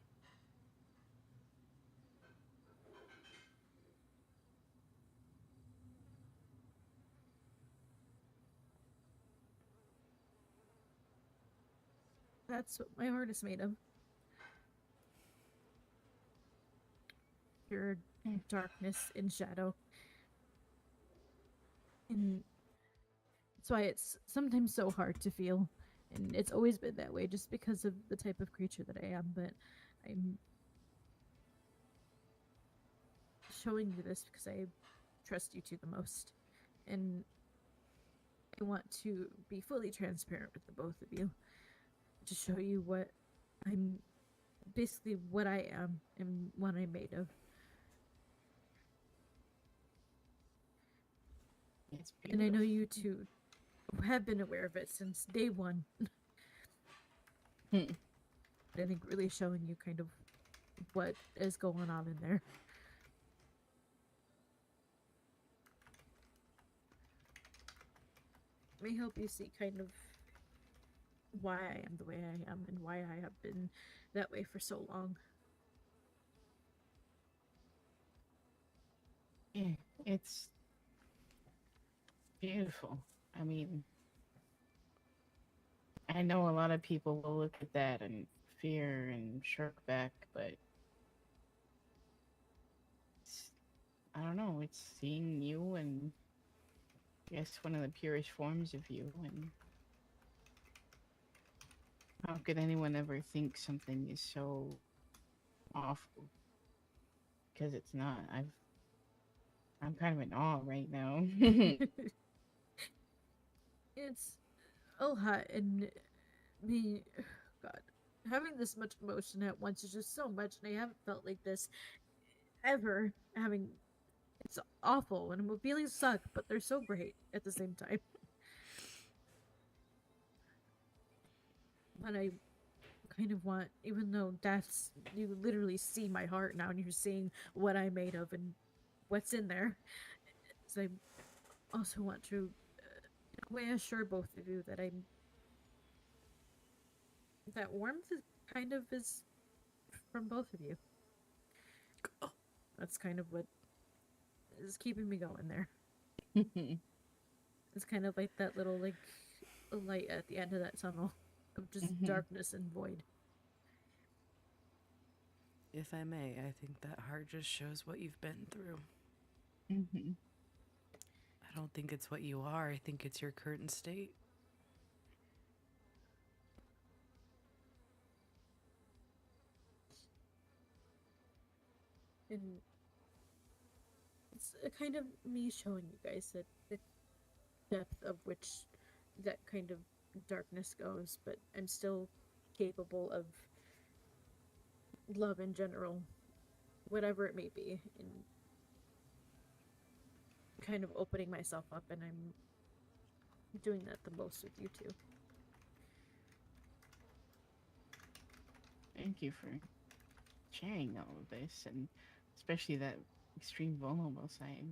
that's what my heart is made of. Pure darkness and shadow. And that's why it's sometimes so hard to feel. And it's always been that way just because of the type of creature that I am. But I'm showing you this because I trust you two the most. And I want to be fully transparent with the both of you to show you what I'm basically what I am and what I'm made of.
It's
And I
beautiful.
know you two have been aware of it since day one.
Hmm.
I think really showing you kind of what is going on in there. May help you see kind of why I am the way I am and why I have been that way for so long.
Yeah, it's beautiful. I mean, I know a lot of people will look at that and fear and shirk back, but it's, I don't know, it's seeing you and I guess one of the purest forms of you. And how could anyone ever think something is so awful? Because it's not. I'm kind of in awe right now.
It's a lot, and me, God, having this much emotion at once is just so much, and I haven't felt like this ever. Having it's awful, and my feelings suck, but they're so great at the same time. But I kind of want, even though that's you literally see my heart now, and you're seeing what I'm made of and what's in there. So I also want to, in a way, assure both of you that I'm that warmth is kind of is from both of you. That's kind of what is keeping me going there. It's kind of like that little like a light at the end of that tunnel of just
Mhm.
darkness and void.
If I may, I think that heart just shows what you've been through.
Mhm.
I don't think it's what you are. I think it's your current state.
And it's a kind of me showing you guys that the depth of which that kind of darkness goes, but I'm still capable of love in general, whatever it may be, and kind of opening myself up, and I'm doing that the most with you two.
Thank you for sharing all of this, and especially that extreme vulnerable side.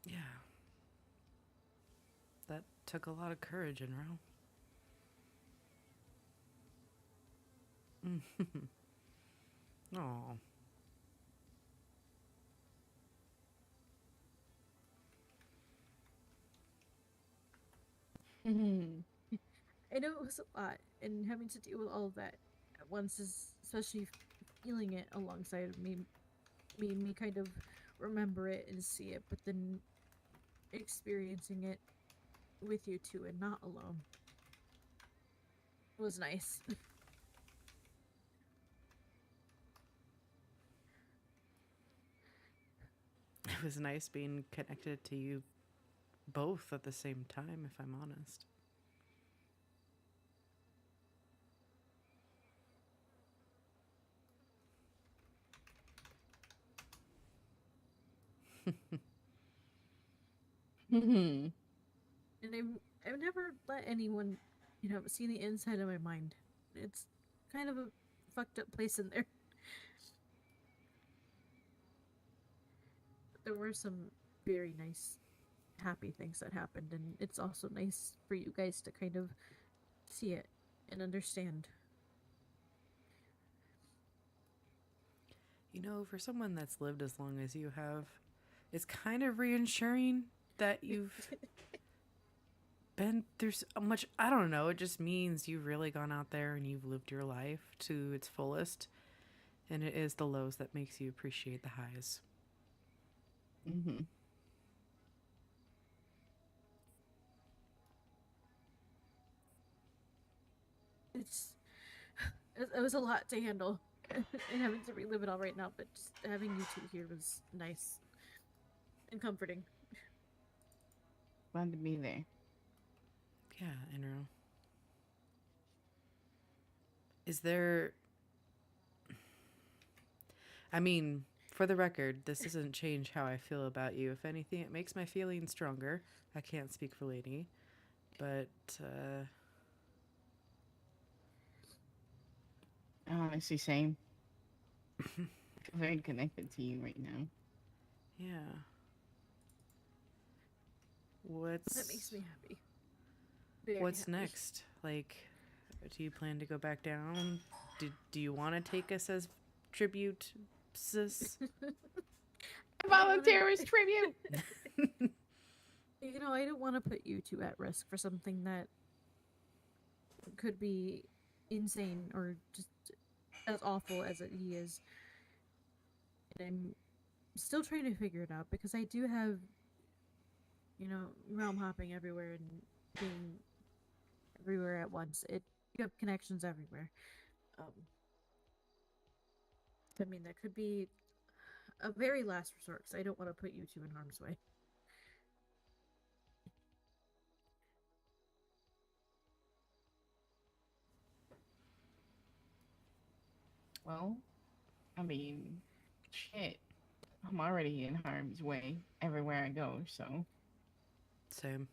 Yeah. That took a lot of courage, Enro. Oh.
Mhm.
I know it was a lot, and having to deal with all of that at once is, especially feeling it alongside of me, made me kind of remember it and see it, but then experiencing it with you two and not alone was nice.
It was nice being connected to you both at the same time, if I'm honest.
Hmm.
And I've never let anyone, see the inside of my mind. It's kind of a fucked up place in there. But there were some very nice, happy things that happened, and it's also nice for you guys to kind of see it and understand.
You know, for someone that's lived as long as you have, it's kind of reassuring that you've been through so much. I don't know. It just means you've really gone out there and you've lived your life to its fullest. And it is the lows that makes you appreciate the highs.
Hmm.
It's it was a lot to handle, and having to relive it all right now. But just having you two here was nice and comforting.
Glad to be there.
Yeah, Enro. Is there. I mean, for the record, this doesn't change how I feel about you. If anything, it makes my feelings stronger. I can't speak for Lady. But,
Honestly, same. I feel very connected to you right now.
yeah.
That makes
What's.
me happy. Very
What's
happy.
next? Like, do you plan to go back down? Do you want to take us as tribute, sis?
Volunteer as tribute.
I don't want to put you two at risk for something that could be insane or just as awful as he is. And I'm still trying to figure it out because I do have, realm hopping everywhere and being everywhere at once. You have connections everywhere. Um, I mean, that could be a very last resort because I don't want to put you two in harm's way.
Well, I mean, shit. I'm already in harm's way everywhere I go, so
Same.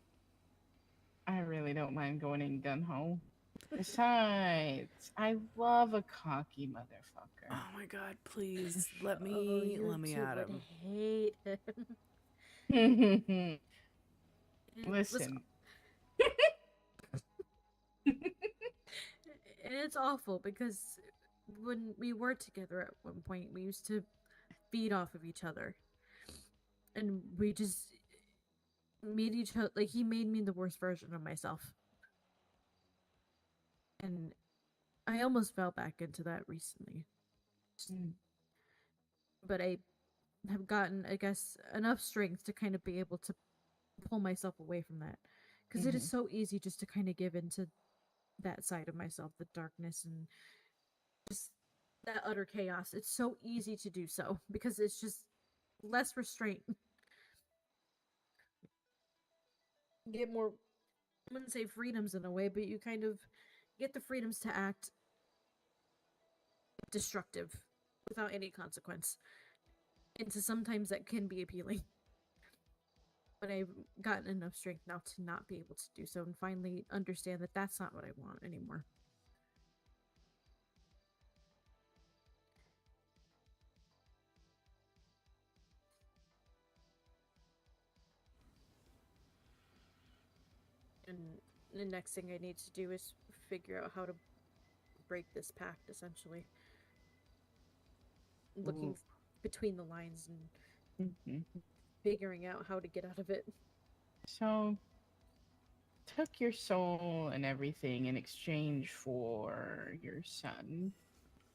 I really don't mind going in gun ho. Besides, I love a cocky motherfucker.
Oh my god, please let
Oh,
me
you two
at
would
him.
hate him. It was,
Listen,
and it's awful because when we were together at one point, we used to feed off of each other, and we just made each other like he made me the worst version of myself, and I almost fell back into that recently,
mm,
but I have gotten, I guess, enough strength to kind of be able to pull myself away from that because it is
mhm,
so easy just to kind of give into that side of myself, the darkness and just that utter chaos. It's so easy to do so because it's just less restraint. You get more, I wouldn't say freedoms in a way, but you kind of get the freedoms to act destructive without any consequence. And so sometimes that can be appealing. But I've gotten enough strength now to not be able to do so and finally understand that that's not what I want anymore. And the next thing I need to do is figure out how to break this pact, essentially. Looking
ooh,
between the lines and
mhm.
figuring out how to get out of it.
So, took your soul and everything in exchange for your son.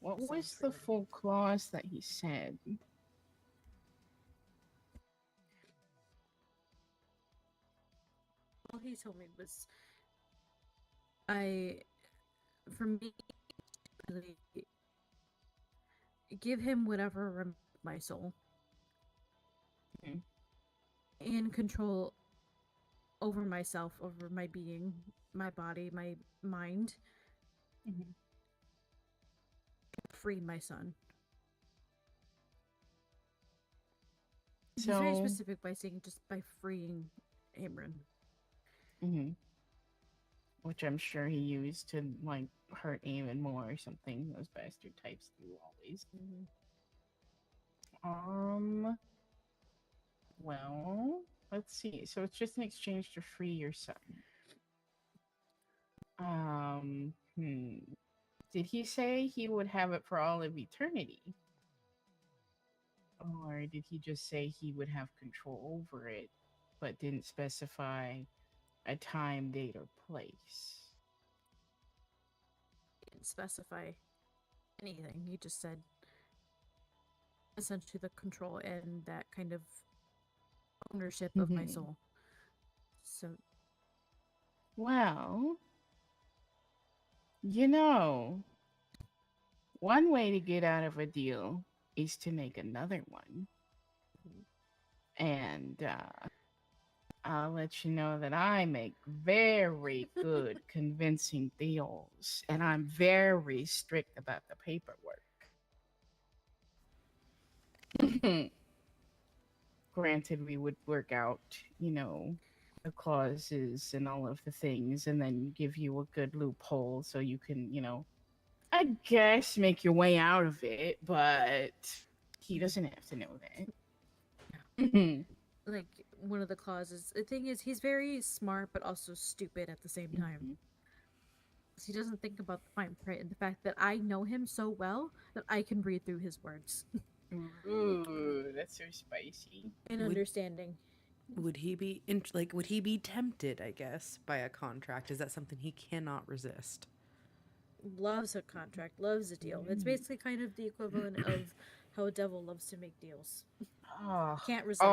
What
Sounds
was the
pretty.
full clause that he said?
All he told me was, I, for me, really give him whatever my soul. in control over myself, over my being, my body, my mind. Free my son. He's very
So,
specific by saying just by freeing Amron.
which I'm sure he used to like hurt even more or something. Those bastard types do always. Well, let's see. So it's just an exchange to free your son. Did he say he would have it for all of eternity? Or did he just say he would have control over it, but didn't specify a time, date, or place?
He didn't specify anything. He just said essentially the control and that kind of ownership of my soul. So,
well, one way to get out of a deal is to make another one. And I'll let you know that I make very good convincing deals, and I'm very strict about the paperwork. Granted, we would work out, the clauses and all of the things, and then give you a good loophole so you can, I guess make your way out of it, but he doesn't have to know that.
like, one of the clauses, the thing is, he's very smart, but also stupid at the same time. He doesn't think about the fine print and the fact that I know him so well that I can read through his words.
Ooh, that's so spicy.
And understanding.
Would he be would he be tempted, I guess, by a contract? Is that something he cannot resist?
Loves a contract, loves a deal. It's basically kind of the equivalent of how a devil loves to make deals.
Oh,
Can't resist.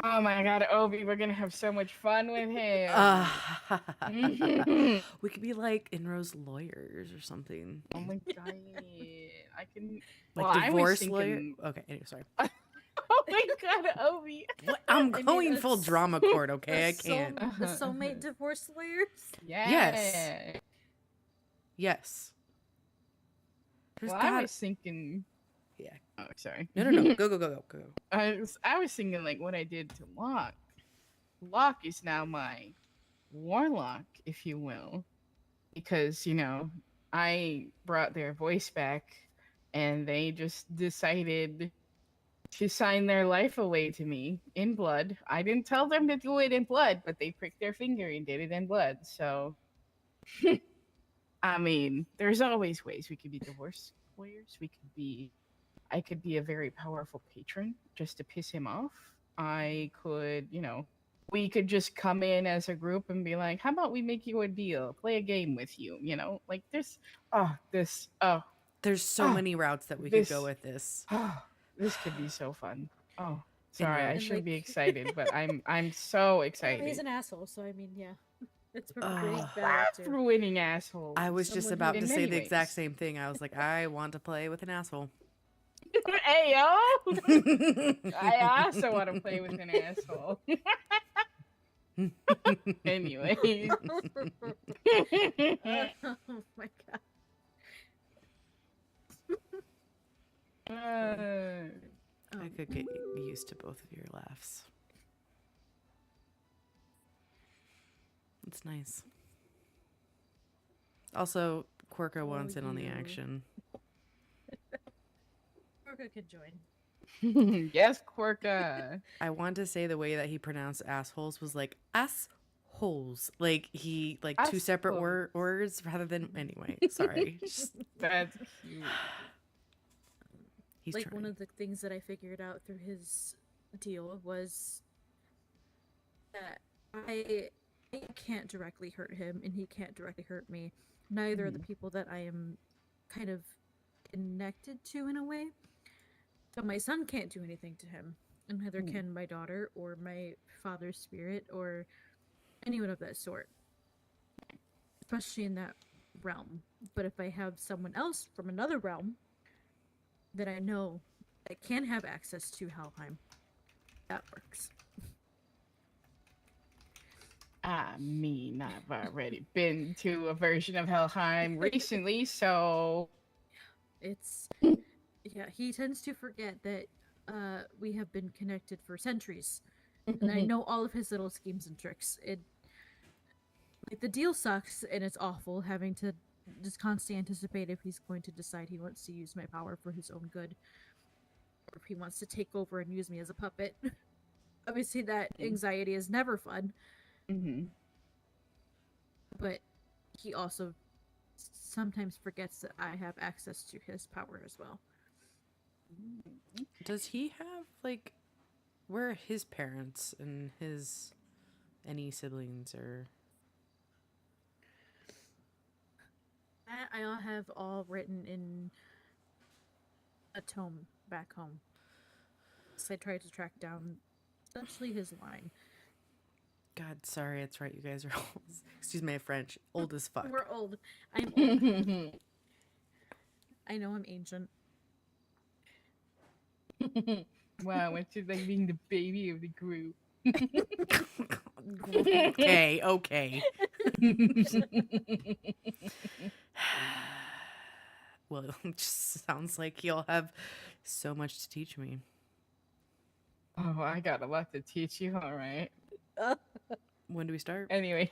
Oh my god, Obi, we're gonna have so much fun with him.
We could be like Inro's lawyers or something.
Oh my god, I can.
Like divorce lawyer. Okay, anyway, sorry.
Oh my god, Obi.
I'm going full drama court, okay? I can't.
The soulmate divorce lawyers?
Yes.
Yes.
Well, I was thinking.
Yeah.
Oh, sorry.
No. Go.
I was thinking like what I did to Locke. Locke is now my warlock, if you will, because I brought their voice back, and they just decided to sign their life away to me in blood. I didn't tell them to do it in blood, but they pricked their finger and did it in blood. So, I mean, there's always ways we could be divorce lawyers. I could be a very powerful patron just to piss him off. I could, we could just come in as a group and be like, how about we make you a deal? Play a game with you, Like there's
so many routes that we could go with this.
This could be so fun. Oh, sorry, I shouldn't be excited, but I'm so excited.
He's an asshole, so I mean, yeah. It's pretty bad too.
Ruining asshole.
I was just about to say the exact same thing. I was like, I want to play with an asshole.
Hey, yo! I also want to play with an asshole. Anyway.
Oh my god.
I could get used to both of your laughs. It's nice. Also, Quirka wants in on the action.
Quirka could join.
Yes, Quirka.
I want to say the way that he pronounced assholes was like assholes. Like he two separate words rather than anyway. Sorry.
That's cute.
He's
one of the things that I figured out through his deal was that I can't directly hurt him and he can't directly hurt me. Neither are the people that I am kind of connected to in a way. But my son can't do anything to him, and neither can my daughter or my father's spirit or anyone of that sort, especially in that realm. But if I have someone else from another realm that I know that can have access to Helheim, that works.
I mean, I've already been to a version of Helheim recently, so
It's yeah, he tends to forget that we have been connected for centuries. And I know all of his little schemes and tricks. Like the deal sucks and it's awful having to just constantly anticipate if he's going to decide he wants to use my power for his own good, or if he wants to take over and use me as a puppet. Obviously, that anxiety is never fun, but he also sometimes forgets that I have access to his power as well.
Does he have, like, where are his parents and his any siblings or?
I have all written in a tome back home. So I tried to track down essentially his line.
God, sorry, that's right. You guys are old. Excuse my French. Old as fuck.
We're old. I'm old. I know I'm ancient.
Wow, what's it like being the baby of the group?
Okay. Well, it just sounds like y'all have so much to teach me.
Oh, I got a lot to teach you, all right.
When do we start?
Anyway.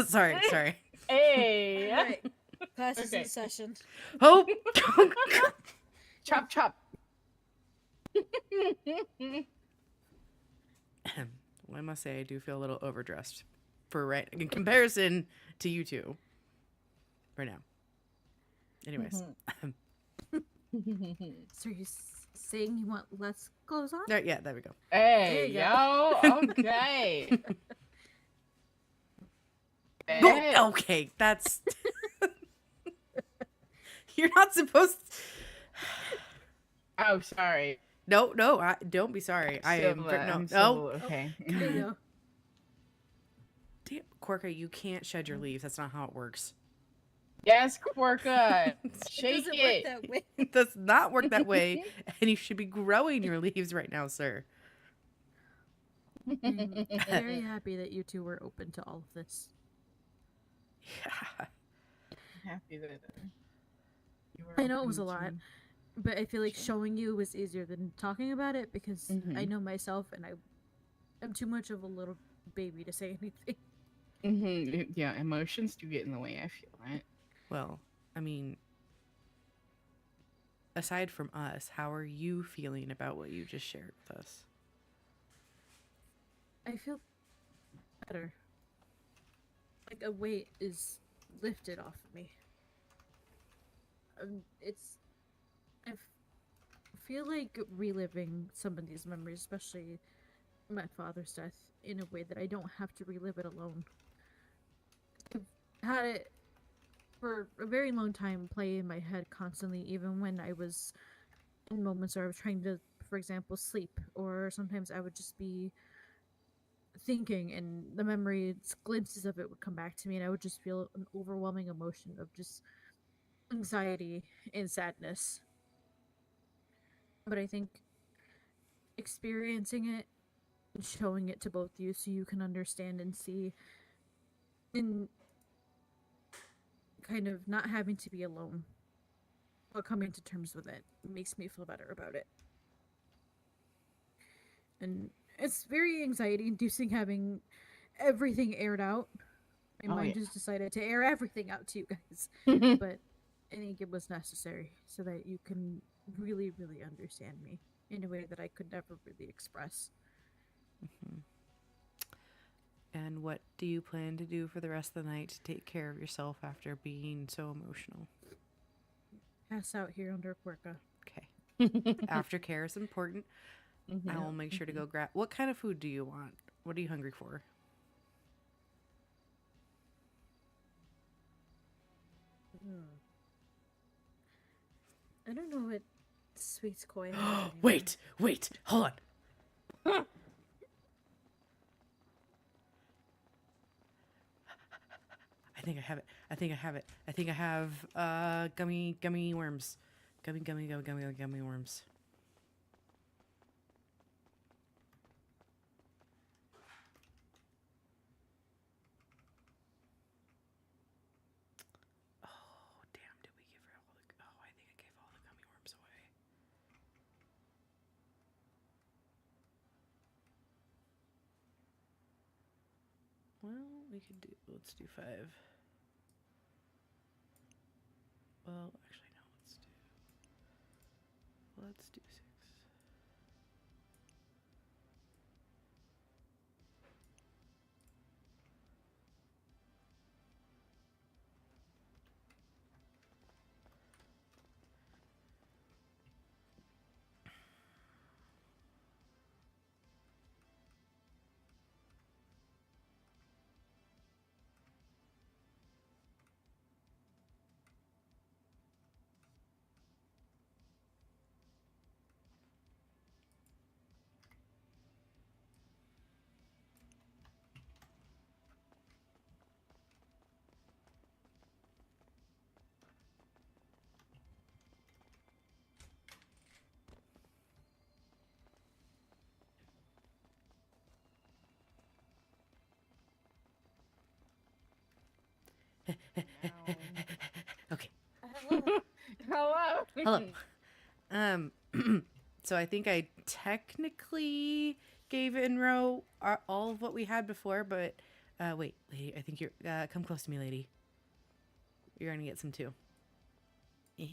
Sorry.
Hey!
Right. Class is
Okay.
in session.
Oh!
Chop, chop.
Well, I must say, I do feel a little overdressed in comparison to you two right now. Anyways.
So you're saying you want less clothes on?
Yeah, there we go.
Hey,
There
yo,
you
okay.
Oh, okay, that's... You're not supposed to...
Oh, sorry.
No, don't be sorry.
I'm okay.
There you go.
Damn, Corka, you can't shed your leaves. That's not how it works.
Yes, Quarka. Shake
Doesn't
it.
work that way.
It does not work that way, and you should be growing your leaves right now, sir.
I'm very happy that you two were open to all of this.
Yeah.
Happy that you were
I know it was a
open
lot,
to-
but I feel like showing you was easier than talking about it because I know myself and I'm too much of a little baby to say anything.
Yeah, emotions do get in the way, I feel, right?
Well, I mean, aside from us, how are you feeling about what you just shared with us?
I feel better. Like a weight is lifted off of me. I feel like reliving some of these memories, especially my father's death, in a way that I don't have to relive it alone. I've had it for a very long time play in my head constantly, even when I was in moments where I was trying to, for example, sleep, or sometimes I would just be thinking and the memories, glimpses of it would come back to me, and I would just feel an overwhelming emotion of just anxiety and sadness. But I think experiencing it and showing it to both you so you can understand and see, and kind of not having to be alone but coming to terms with it makes me feel better about it. And it's very anxiety inducing having everything aired out. My mind just decided to air everything out to you guys. But I think it was necessary so that you can really, really understand me in a way that I could never really express.
And what do you plan to do for the rest of the night to take care of yourself after being so emotional?
Pass out here under Quirka.
Okay. Aftercare is important. I will make sure to go grab... What kind of food do you want? What are you hungry for?
I don't know what sweets koi.
Wait, hold on. I think I have it. I think I have gummy worms. Gummy worms. We could do. Let's do 5. Well, actually, no. Let's do 6. Okay.
Hello.
Hello.
Hello. So I think I technically gave Inro all of what we had before, but wait, lady, I think you're come close to me, lady. You're gonna get some too. Eh.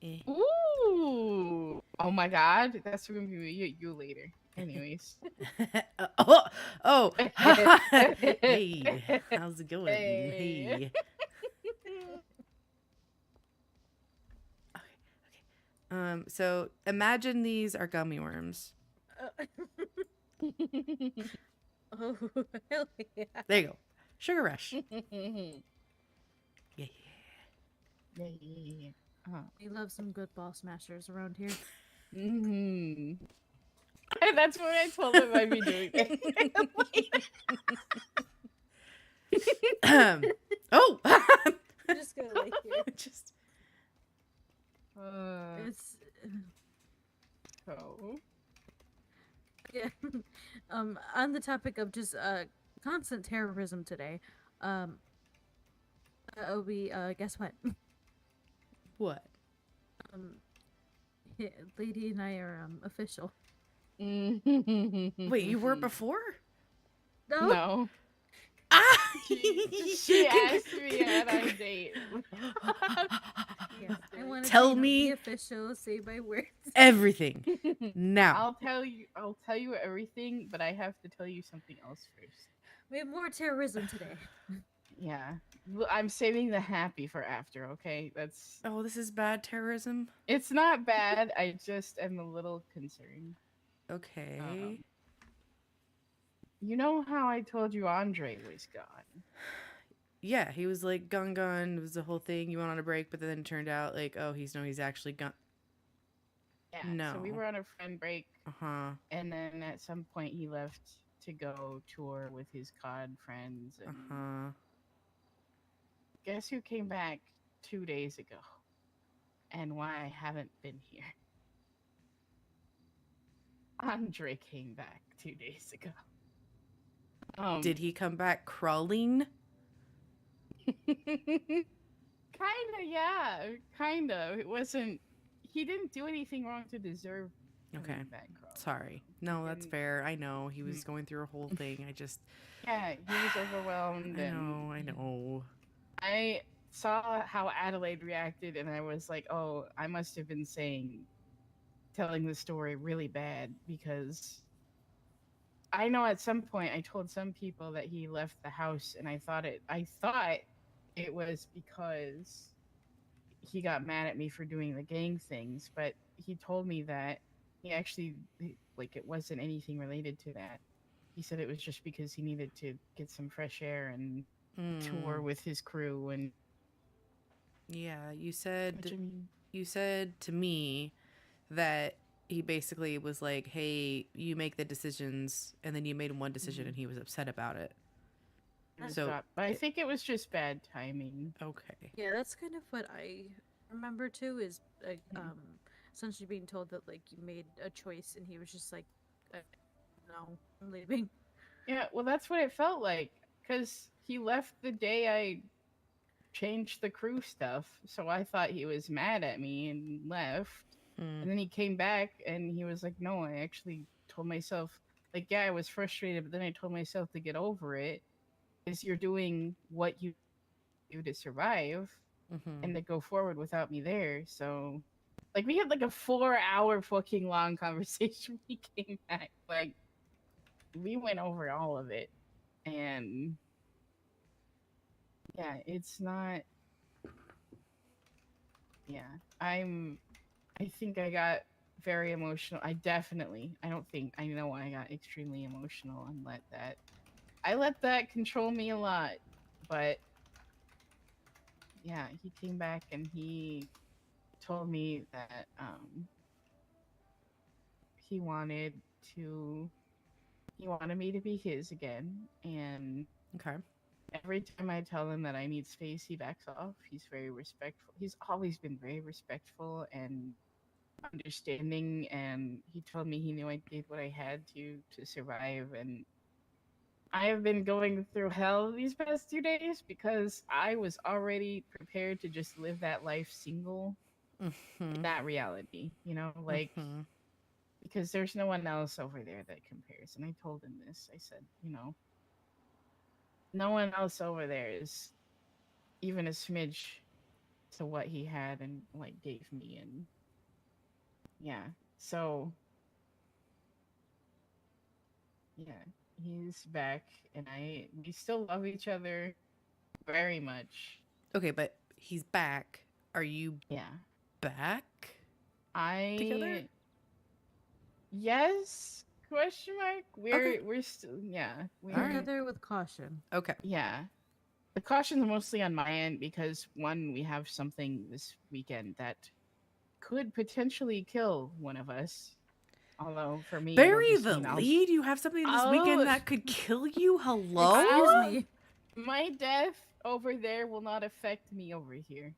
Eh.
Ooh. Oh my god. That's gonna be you later. Anyways.
oh. Hey, how's it going?
Hey.
Hey. Okay. So imagine these are gummy worms.
Oh, hell yeah.
There you go. Sugar Rush. Yeah.
Yeah.
We love some good ball smashers around here.
Mm-hmm. That's what I told him I'd be doing.
Oh.
I'm just gonna lay here.
Just.
It's
So.
yeah. On the topic of just constant terrorism today. Obi, guess what?
What?
Lady and I are official.
Wait, you weren't before?
No.
No.
Ah!
She asked me at our date.
Yeah, I want
Tell
to
me-
be official. Say my words.
Everything. Now.
I'll tell you everything, but I have to tell you something else first.
We have more terrorism today.
Yeah. I'm saving the happy for after, okay? That's
Oh, this is bad terrorism?
it's not bad. I just am a little concerned.
Okay.
You know how I told you Andre was gone?
Yeah, he was like gone. It was the whole thing. You went on a break, but then it turned out like, oh, he's actually gone.
Yeah. So we
No.
were on a friend break,
Uh-huh.
and then at some point he left to go tour with his COD friends. And
Uh-huh.
guess who came back 2 days ago? And why I haven't been here? Andre came back 2 days ago.
Did he come back crawling?
Kinda, yeah. Kinda. It wasn't. He didn't do anything wrong to deserve.
Okay.
coming back crawling.
Sorry. No, that's
And-
fair. I know. He was going through a whole thing. I just
Yeah, he was overwhelmed.
I
and
know.
I saw how Adelaide reacted, and I was like, "Oh, I must have been telling the story really bad because I know at some point I told some people that he left the house, and I thought it was because he got mad at me for doing the gang things, but he told me that he actually like it wasn't anything related to that. He said it was just because he needed to get some fresh air and tour with his crew and
Yeah, you
which,
said
I mean,
you said to me that he basically was like, "Hey, you make the decisions," and then you made one decision, and he was upset about it. So-
but I think it was just bad timing.
Okay.
Yeah, that's kind of what I remember too. Is like essentially being told that like you made a choice, and he was just like, "No, I'm leaving."
Yeah, well, that's what it felt like because he left the day I changed the crew stuff, so I thought he was mad at me and left.
Mm.
And then he came back and he was like, "No, I actually told myself, like, yeah, I was frustrated, but then I told myself to get over it." is you're doing what you do to survive
Mm-hmm.
and to go forward without me there. So, like, we had like a 4 hour fucking long conversation. We came back, like, we went over all of it, and yeah, it's not. Yeah, I think I got very emotional. I don't think, I know I got extremely emotional and I let that control me a lot. But yeah, he came back and he told me that he wanted to he wanted me to be his again, and
Okay.
every time I tell him that I need space, he backs off. He's very respectful. He's always been very respectful and understanding, and he told me he knew I did what I had to survive. And I have been going through hell these past 2 days because I was already prepared to just live that life single in
Mm-hmm.
that reality, like,
Mm-hmm.
because there's no one else over there that compares. And I told him this. I said, no one else over there is even a smidge to what he had and like gave me. And yeah, so yeah, he's back, and we still love each other very much.
Okay, but he's back. Are you
Yeah,
back together?
I yes, question mark.
Okay.
We're still, yeah,
All right.
Together with caution.
Okay.
yeah. The caution's mostly on my end because one, we have something this weekend that could potentially kill one of us. Although for me, it'll
Bury
just
the
mean
lead. You have something this
I'll
weekend that could kill you. Hello.
Excuse
Ah!
me.
My death over there will not affect me over here.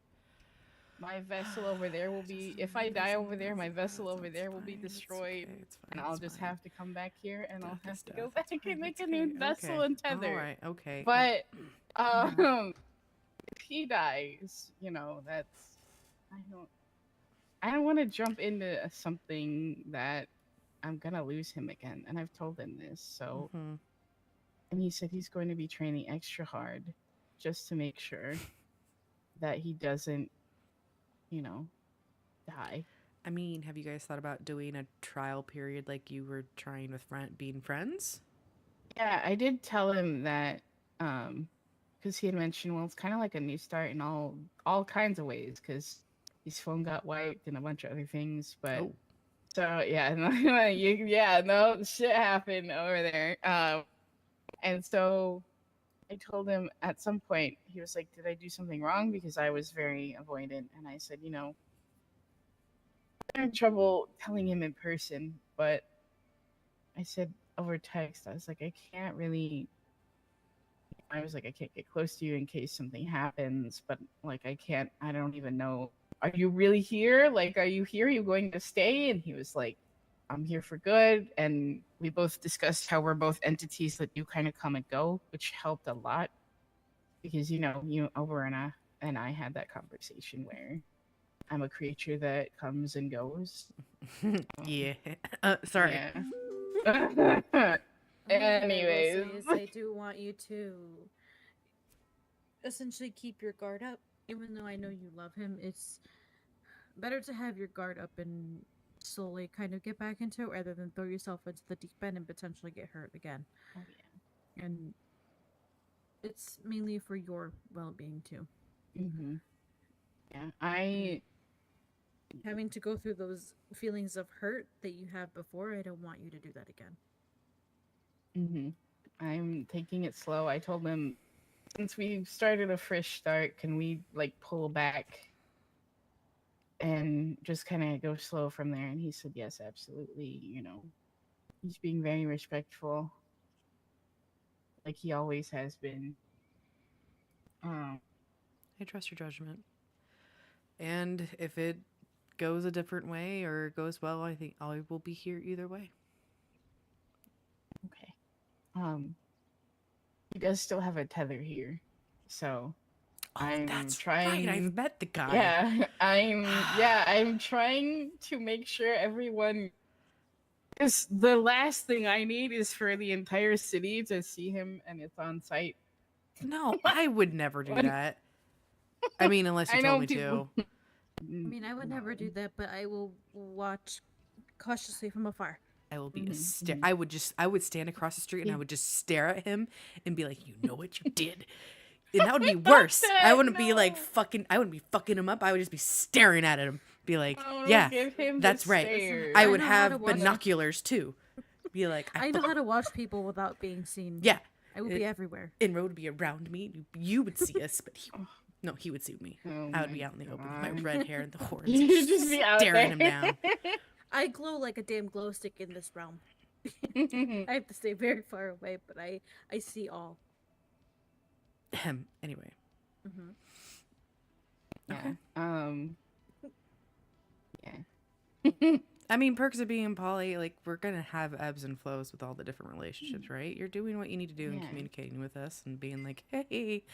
My vessel over there will be, if I die over there, my vessel over there will be destroyed, and I'll just have to come back here, and I'll have to go back and make a new vessel and tether.
All right. Okay.
But if he dies, that's I don't I don't want to jump into something that I'm gonna lose him again. And I've told him this. So,
Mhm.
and he said he's going to be training extra hard just to make sure that he doesn't, die.
I mean, have you guys thought about doing a trial period like you were trying with being friends?
Yeah, I did tell him that, because he had mentioned, well, it's kind of like a new start in all kinds of ways, because his phone got wiped and a bunch of other things. But
Oh.
so yeah, yeah, no shit happened over there. And so I told him at some point, he was like, "Did I do something wrong?" Because I was very avoidant, and I said, I'm having trouble telling him in person, but I said over text, I was like, I can't really. I was like, I can't get close to you in case something happens, but like, I don't even know. Are you really here? Like, are you here? Are you going to stay? And he was like, I'm here for good. And we both discussed how we're both entities that do kind of come and go, which helped a lot because, Oberon and I had that conversation where I'm a creature that comes and goes.
Yeah. Sorry.
Yeah.
One thing I will
Anyways.
say is I do want you to essentially keep your guard up. Even though I know you love him, it's better to have your guard up and slowly kind of get back into it rather than throw yourself into the deep end and potentially get hurt again.
Oh, yeah.
And it's mainly for your well-being too.
Mm-hmm. Yeah,
Having to go through those feelings of hurt that you have before, I don't want you to do that again.
I'm taking it slow. I told him, since we started a fresh start, can we like pull back and just kind of go slow from there? And he said, yes, absolutely. He's being very respectful, like he always has been.
I trust your judgment. And if it goes a different way or goes well, I think I will be here either way.
Okay. He does still have a tether here, so I'm
That's
trying.
right. I've met the guy.
Yeah, I'm trying to make sure everyone. Because the last thing I need is for the entire city to see him, and it's on site.
No, I would never do that. I mean, unless you
I know
told me
people-
to.
I mean, I would never do that, but I will watch cautiously from afar.
I will be a
Mhm,
stare.
mhm.
I would stand across the street and I
Yeah.
would just stare at him and be like, "You know what you did," and that would be
Not
worse. I
that,
wouldn't be like
no.
fucking. I wouldn't be fucking him up. I would just be staring at him. Be like,
Oh,
"Yeah,
give him the
that's right."
stare.
I
I
would
know how to
have
watch-
binoculars too. Be like,
I know how to watch people without being seen.
Yeah,
I would be everywhere.
Inro would be around me. You would see us, but he would see me.
Oh
I would
my
be out in the open with my
God.
red hair and the horns,
You'd just be out
staring
there.
him down.
I glow like a damn glow stick in this realm. I have to stay very far away, but I see all.
Anyway,
Hmm.
Yeah. Yeah.
I mean, perks of being poly, like, we're gonna have ebbs and flows with all the different relationships, right? You're doing what you need to do and
Yeah.
communicating with us and being like, "Hey,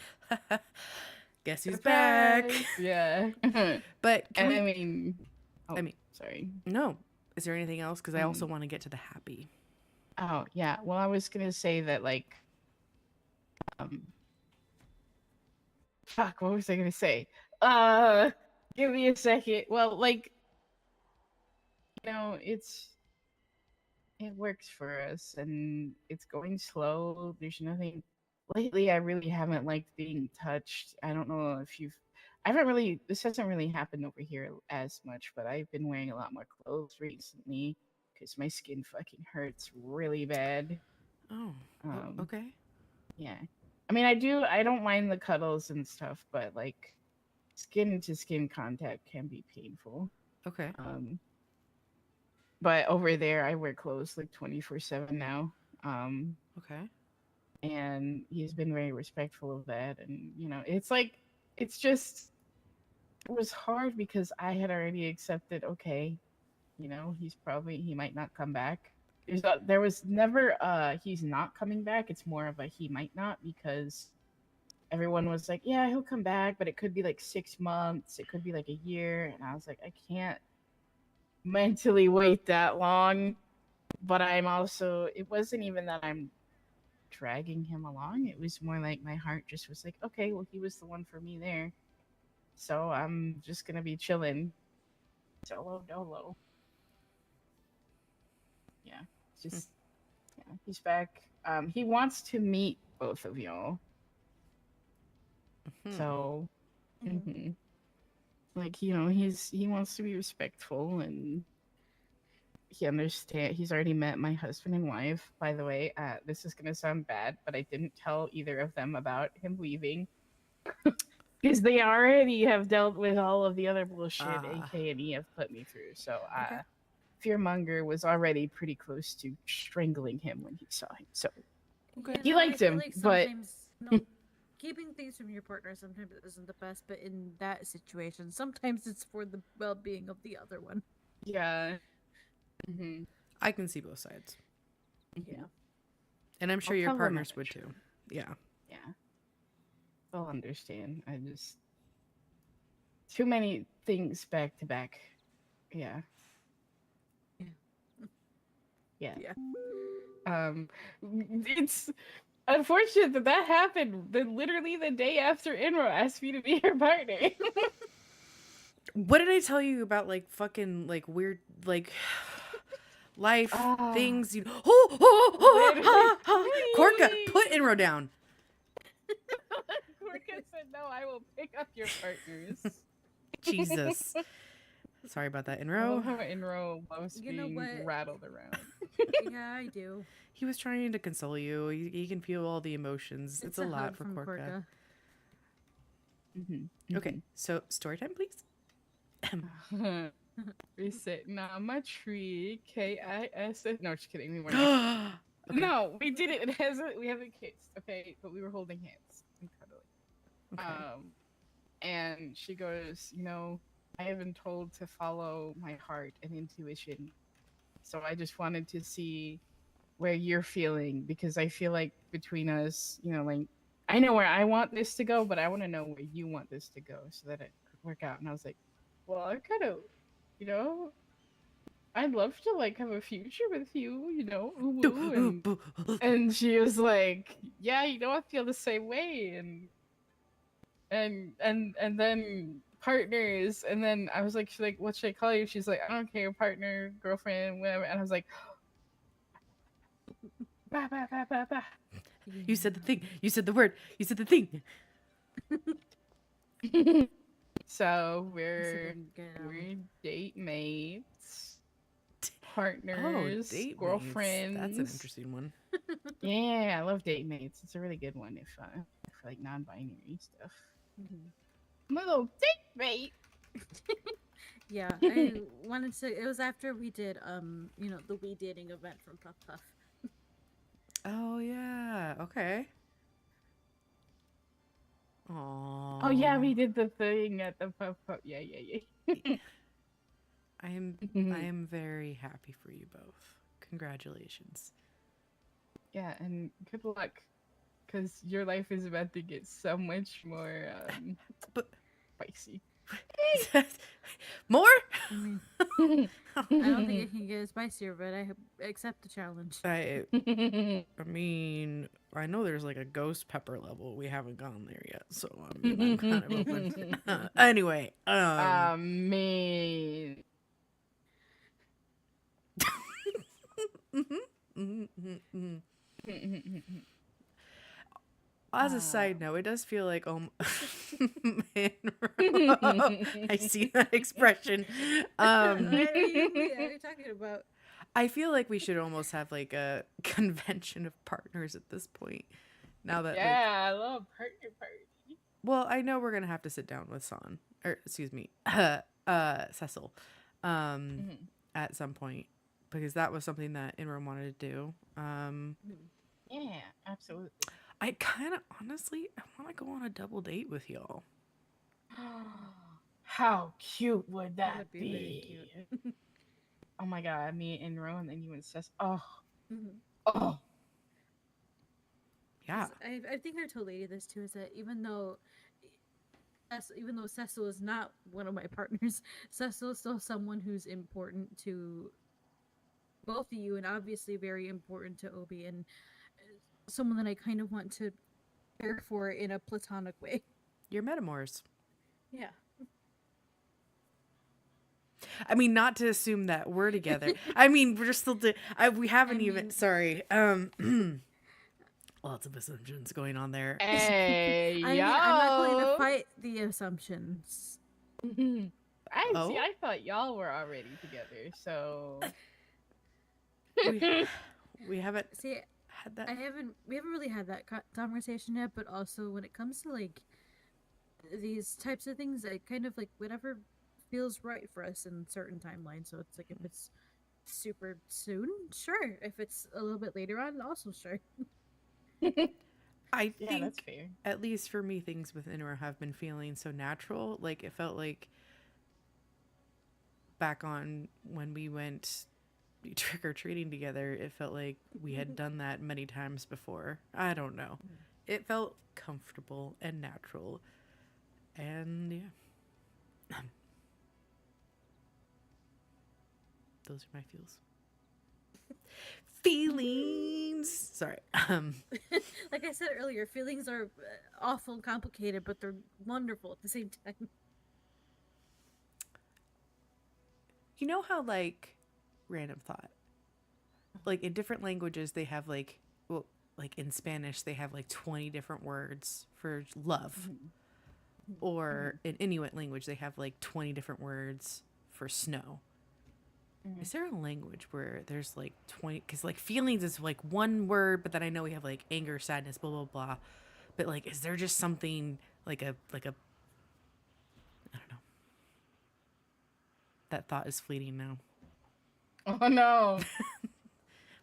guess who's back?"
Yeah.
But can
And
we-
I mean,
I mean-
sorry.
no. Is there anything else? Because I also want to get to the happy.
Oh, yeah. Well, I was gonna say that, like, fuck, what was I gonna say? Give me a second. Well, like, it works for us, and it's going slow. There's nothing. Lately, I really haven't liked being touched. I don't know if this hasn't really happened over here as much, but I've been wearing a lot more clothes recently because my skin fucking hurts really bad.
Oh, okay.
Yeah. I mean, I don't mind the cuddles and stuff, but like skin to skin contact can be painful.
Okay.
But over there I wear clothes like 24/7 now.
Okay.
And he's been very respectful of that, and it's just it was hard because I had already accepted, okay, he might not come back. There was never he's not coming back. It's more of a he might not, because everyone was like, yeah, he'll come back, but it could be like 6 months, it could be like a year, and I was like, I can't mentally wait that long. But it wasn't even that I'm dragging him along. It was more like my heart just was like, okay, well, he was the one for me there, so I'm just gonna be chilling solo dolo. Yeah, he's back. He wants to meet both of y'all.
Hmm.
So
Mhm.
like, he wants to be respectful, and he's already met my husband and wife, by the way. This is gonna sound bad, but I didn't tell either of them about him leaving because they already have dealt with all of the other bullshit AK&E have put me through. So
Okay.
Fearmonger was already pretty close to strangling him when he saw him. So
Okay.
He liked
I feel
him,
like
but-
sometimes, keeping things from your partner sometimes isn't the best, but in that situation, sometimes it's for the well-being of the other one.
yeah. Mm-hmm.
I can see both sides,
Yeah.
and I'm sure
I'll
your
tell them
partners would
eventually.
too. Yeah.
Yeah. They'll understand. I just too many things back to back. Yeah. Yeah.
Yeah.
It's unfortunate that happened literally the day after Inro asked me to be her partner.
What did I tell you about, like, fucking, like, weird, like, life things? Korka, put Inro down.
Korka said, "No, I will pick up your partners."
Jesus. Sorry about that,
I love
Inro.
how Inro loves
You know
being
what?
rattled around.
Yeah, I do.
He was trying to console you. He can feel all the emotions. It's a lot
hug
for
from
Korka.
Mm-hmm.
Okay, so story time, please.
We're sitting on my tree. KISS. No, just kidding. We weren't. Actually...
Okay.
No, we did it. We haven't kissed. Okay, but we were holding hands and cuddling.
Okay.
And she goes, I have been told to follow my heart and intuition, so I just wanted to see where you're feeling, because I feel like between us, like, I know where I want this to go, but I want to know where you want this to go so that it could work out. And I was like, well, I kind of, I'd love to, like, have a future with you, ooh, ooh, and she was like, yeah, you know, I feel the same way, and then partners, and then I was like, she's like, what should I call you? She's like, I don't care, partner, girlfriend, whatever. And I was like, bah, bah, bah, bah, bah.
You said the thing. You said the word. You said the thing.
So
So
we're
then get,
we're date mates,
Oh,
partners,
date mates.
girlfriends.
That's an interesting one.
Yeah, I love date mates. It's a really good one if for like non-binary stuff.
Mhm.
My little date mate.
Yeah, I wanted to. It was after we did, the we dating event from Puff Puff.
Oh yeah. Okay. Oh.
Oh yeah, we did the thing at the pub. Yeah, yeah.
I am very happy for you both. Congratulations.
Yeah, and good luck, because your life is about to get so much more
But
spicy.
more?
I mean, I don't think it can get spicier, but I accept the challenge.
I mean, I know there's like a ghost pepper level. We haven't gone there yet, so I mean, I'm kind of open. Anyway,
Man.
As a side note, it does feel like man, I see that expression.
What are you talking about?
I feel like we should almost have like a convention of partners at this point. Now that
Yeah, I love partner party.
well, I know we're gonna have to sit down with San, or excuse me, Cecil, at some point because that was something that Inram wanted to do.
Yeah, absolutely.
I kind of honestly, I want to go on a double date with y'all.
How cute would that
That'd be very
be? Oh my god, me and Rowan and you and Cess. Oh,
Mhm.
oh.
Yeah.
I think I told Lady this too. Is that even though Cecil is not one of my partners, Cecil is still someone who's important to both of you, and obviously very important to Obi, and someone that I kind of want to care for in a platonic way.
You're metamors.
Yeah.
I mean, not to assume that we're together. I mean, we're still. We haven't even.
mean-
Sorry. Lots of assumptions going on there.
Hey,
I mean, I'm not going to
yo.
fight the assumptions.
I thought y'all were already together, so
We haven't
See,
had that.
we haven't really had that conversation yet, but also when it comes to like these types of things, I kind of like whatever feels right for us in certain timelines. So it's like if it's super soon, sure. If it's a little bit later on, also sure.
I
yeah,
think,
that's fair.
at least for me, things with Inra have been feeling so natural. Like, it felt like back on when we went trick or treating together, it felt like we had done that many times before. I don't know. It felt comfortable and natural. And yeah. Those are my feels. Feelings. Sorry.
Like I said earlier, feelings are awful and complicated, but they're wonderful at the same time.
You know how, like, random thought, like in different languages they have like, well, like in Spanish they have like 20 different words for love, or in Inuit language they have like 20 different words for snow. Is there a language where there's like 20, because like feelings is like one word, but then I know we have like anger, sadness, blah blah blah, but like is there just something like a I don't know. That thought is fleeting now.
Oh no.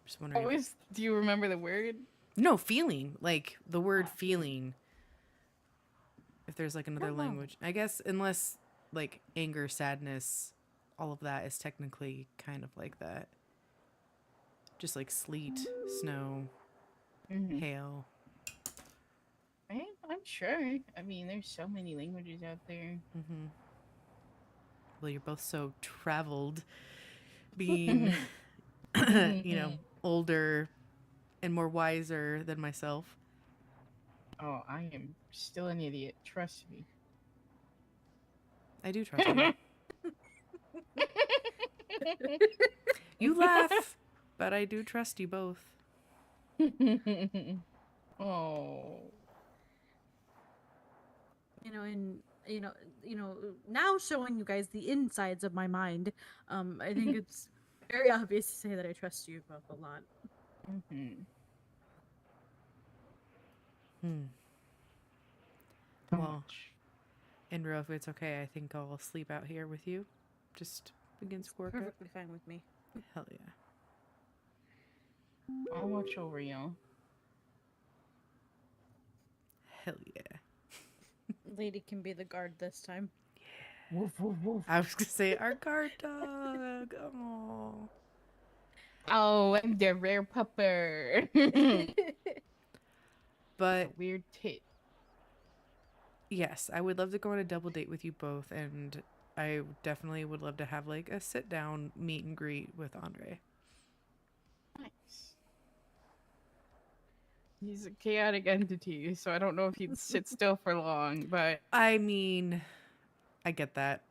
Just wondering.
Always, do you remember the word?
No, feeling. Like the word feeling. If there's like another language. I guess unless like anger, sadness, all of that is technically kind of like that. Just like sleet, snow, hail.
I'm sure. I mean, there's so many languages out there.
Well, you're both so traveled, being, older and more wiser than myself.
Oh, I am still an idiot. Trust me.
I do trust you. You laugh, but I do trust you both.
Oh.
And now showing you guys the insides of my mind, I think it's very obvious to say that I trust you both a lot.
Mm-hmm. So
Well,
much.
Indra, if it's okay, I think I'll sleep out here with you. Just against work.
Perfectly fine with me.
Hell yeah.
I'll watch over you.
Hell yeah.
Lady can be the guard this time.
Woof, woof, woof.
I was gonna say our guard dog. Oh.
Oh, I'm the rare pupper.
But
Weird tit.
yes, I would love to go on a double date with you both, and I definitely would love to have like a sit down meet and greet with Andre.
Nice. He's a chaotic entity, so I don't know if he'd sit still for long, but
I mean, I get that.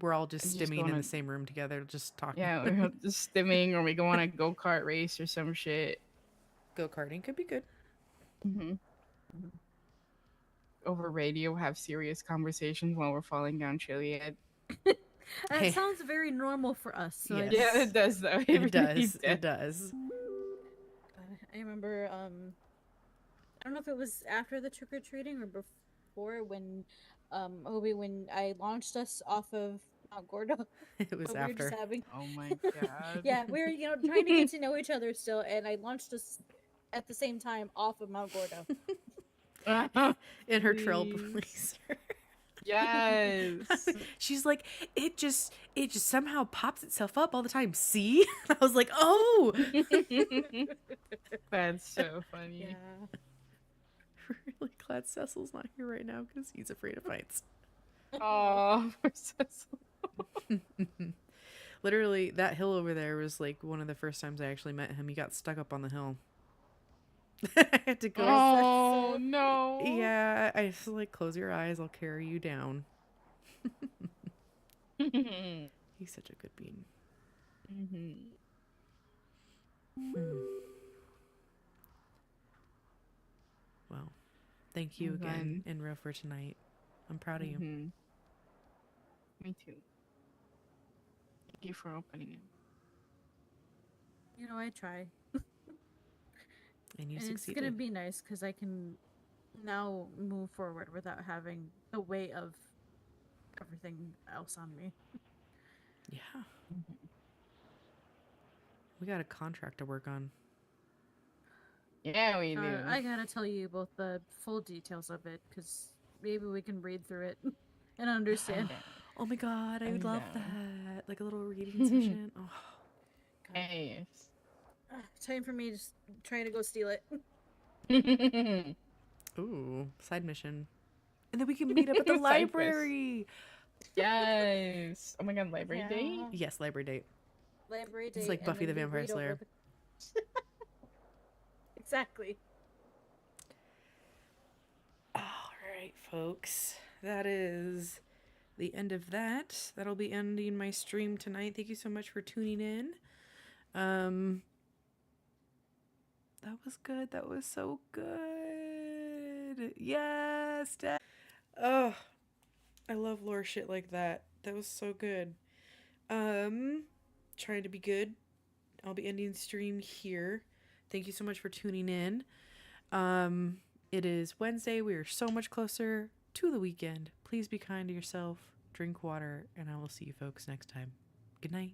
We're all just
I just
stimming
don't
in the
wanna-
same room together, just talking.
yeah, we're just stimming or we go on a go-kart race or some shit.
Go karting could be good.
Mm-hmm. Over radio, have serious conversations while we're falling down Chiliad.
That
Hey.
sounds very normal for us. So
Yes.
Yeah, it does though.
It
really
does. It does.
I remember, I don't know if it was after the trick or treating or before when, Obi, when I launched us off of Mount Gordo.
It was
but we were just
after.
having,
Oh my god.
yeah, we were trying to get to know each other still, and I launched us at the same time off of Mount Gordo.
In her
Please.
trailblazer.
Yes.
She's like, it just somehow pops itself up all the time. See? I was like, oh.
That's so funny.
Yeah.
Really glad Cecil's not here right now because he's afraid of heights.
Oh, poor Cecil.
Literally, that hill over there was like one of the first times I actually met him. He got stuck up on the hill. I had to go.
Oh no.
Yeah, I was like, close your eyes. I'll carry you down. He's such a good bean. Well, thank you again, Inra, for tonight. I'm proud of you.
Me too. Thank you for opening it.
I try.
And you
And it's
succeeded.
gonna be nice because I can now move forward without having the weight of everything else on me.
Yeah. We got a contract to work on.
Yeah, we do.
I gotta tell you both the full details of it because maybe we can read through it and understand.
Oh my god, I would love
know.
that. Like a little reading session. Oh.
God.
Yes.
Time for me to just try to go steal it.
Ooh, side mission. And then we can meet up at the
Side quest.
library.
Yes. Oh my god, library day?
Yes, library date.
Library
It's
date,
like
and
Buffy
then
the
we
Vampire
read over
Slayer.
the- Exactly.
All right, folks. That is the end of that. That'll be ending my stream tonight. Thank you so much for tuning in. That was good. That was so good. Yes, Dad. Oh, I love lore shit like that. That was so good. Trying to be good. I'll be ending the stream here. Thank you so much for tuning in. It is Wednesday. We are so much closer to the weekend. Please be kind to yourself. Drink water, and I will see you folks next time. Good night.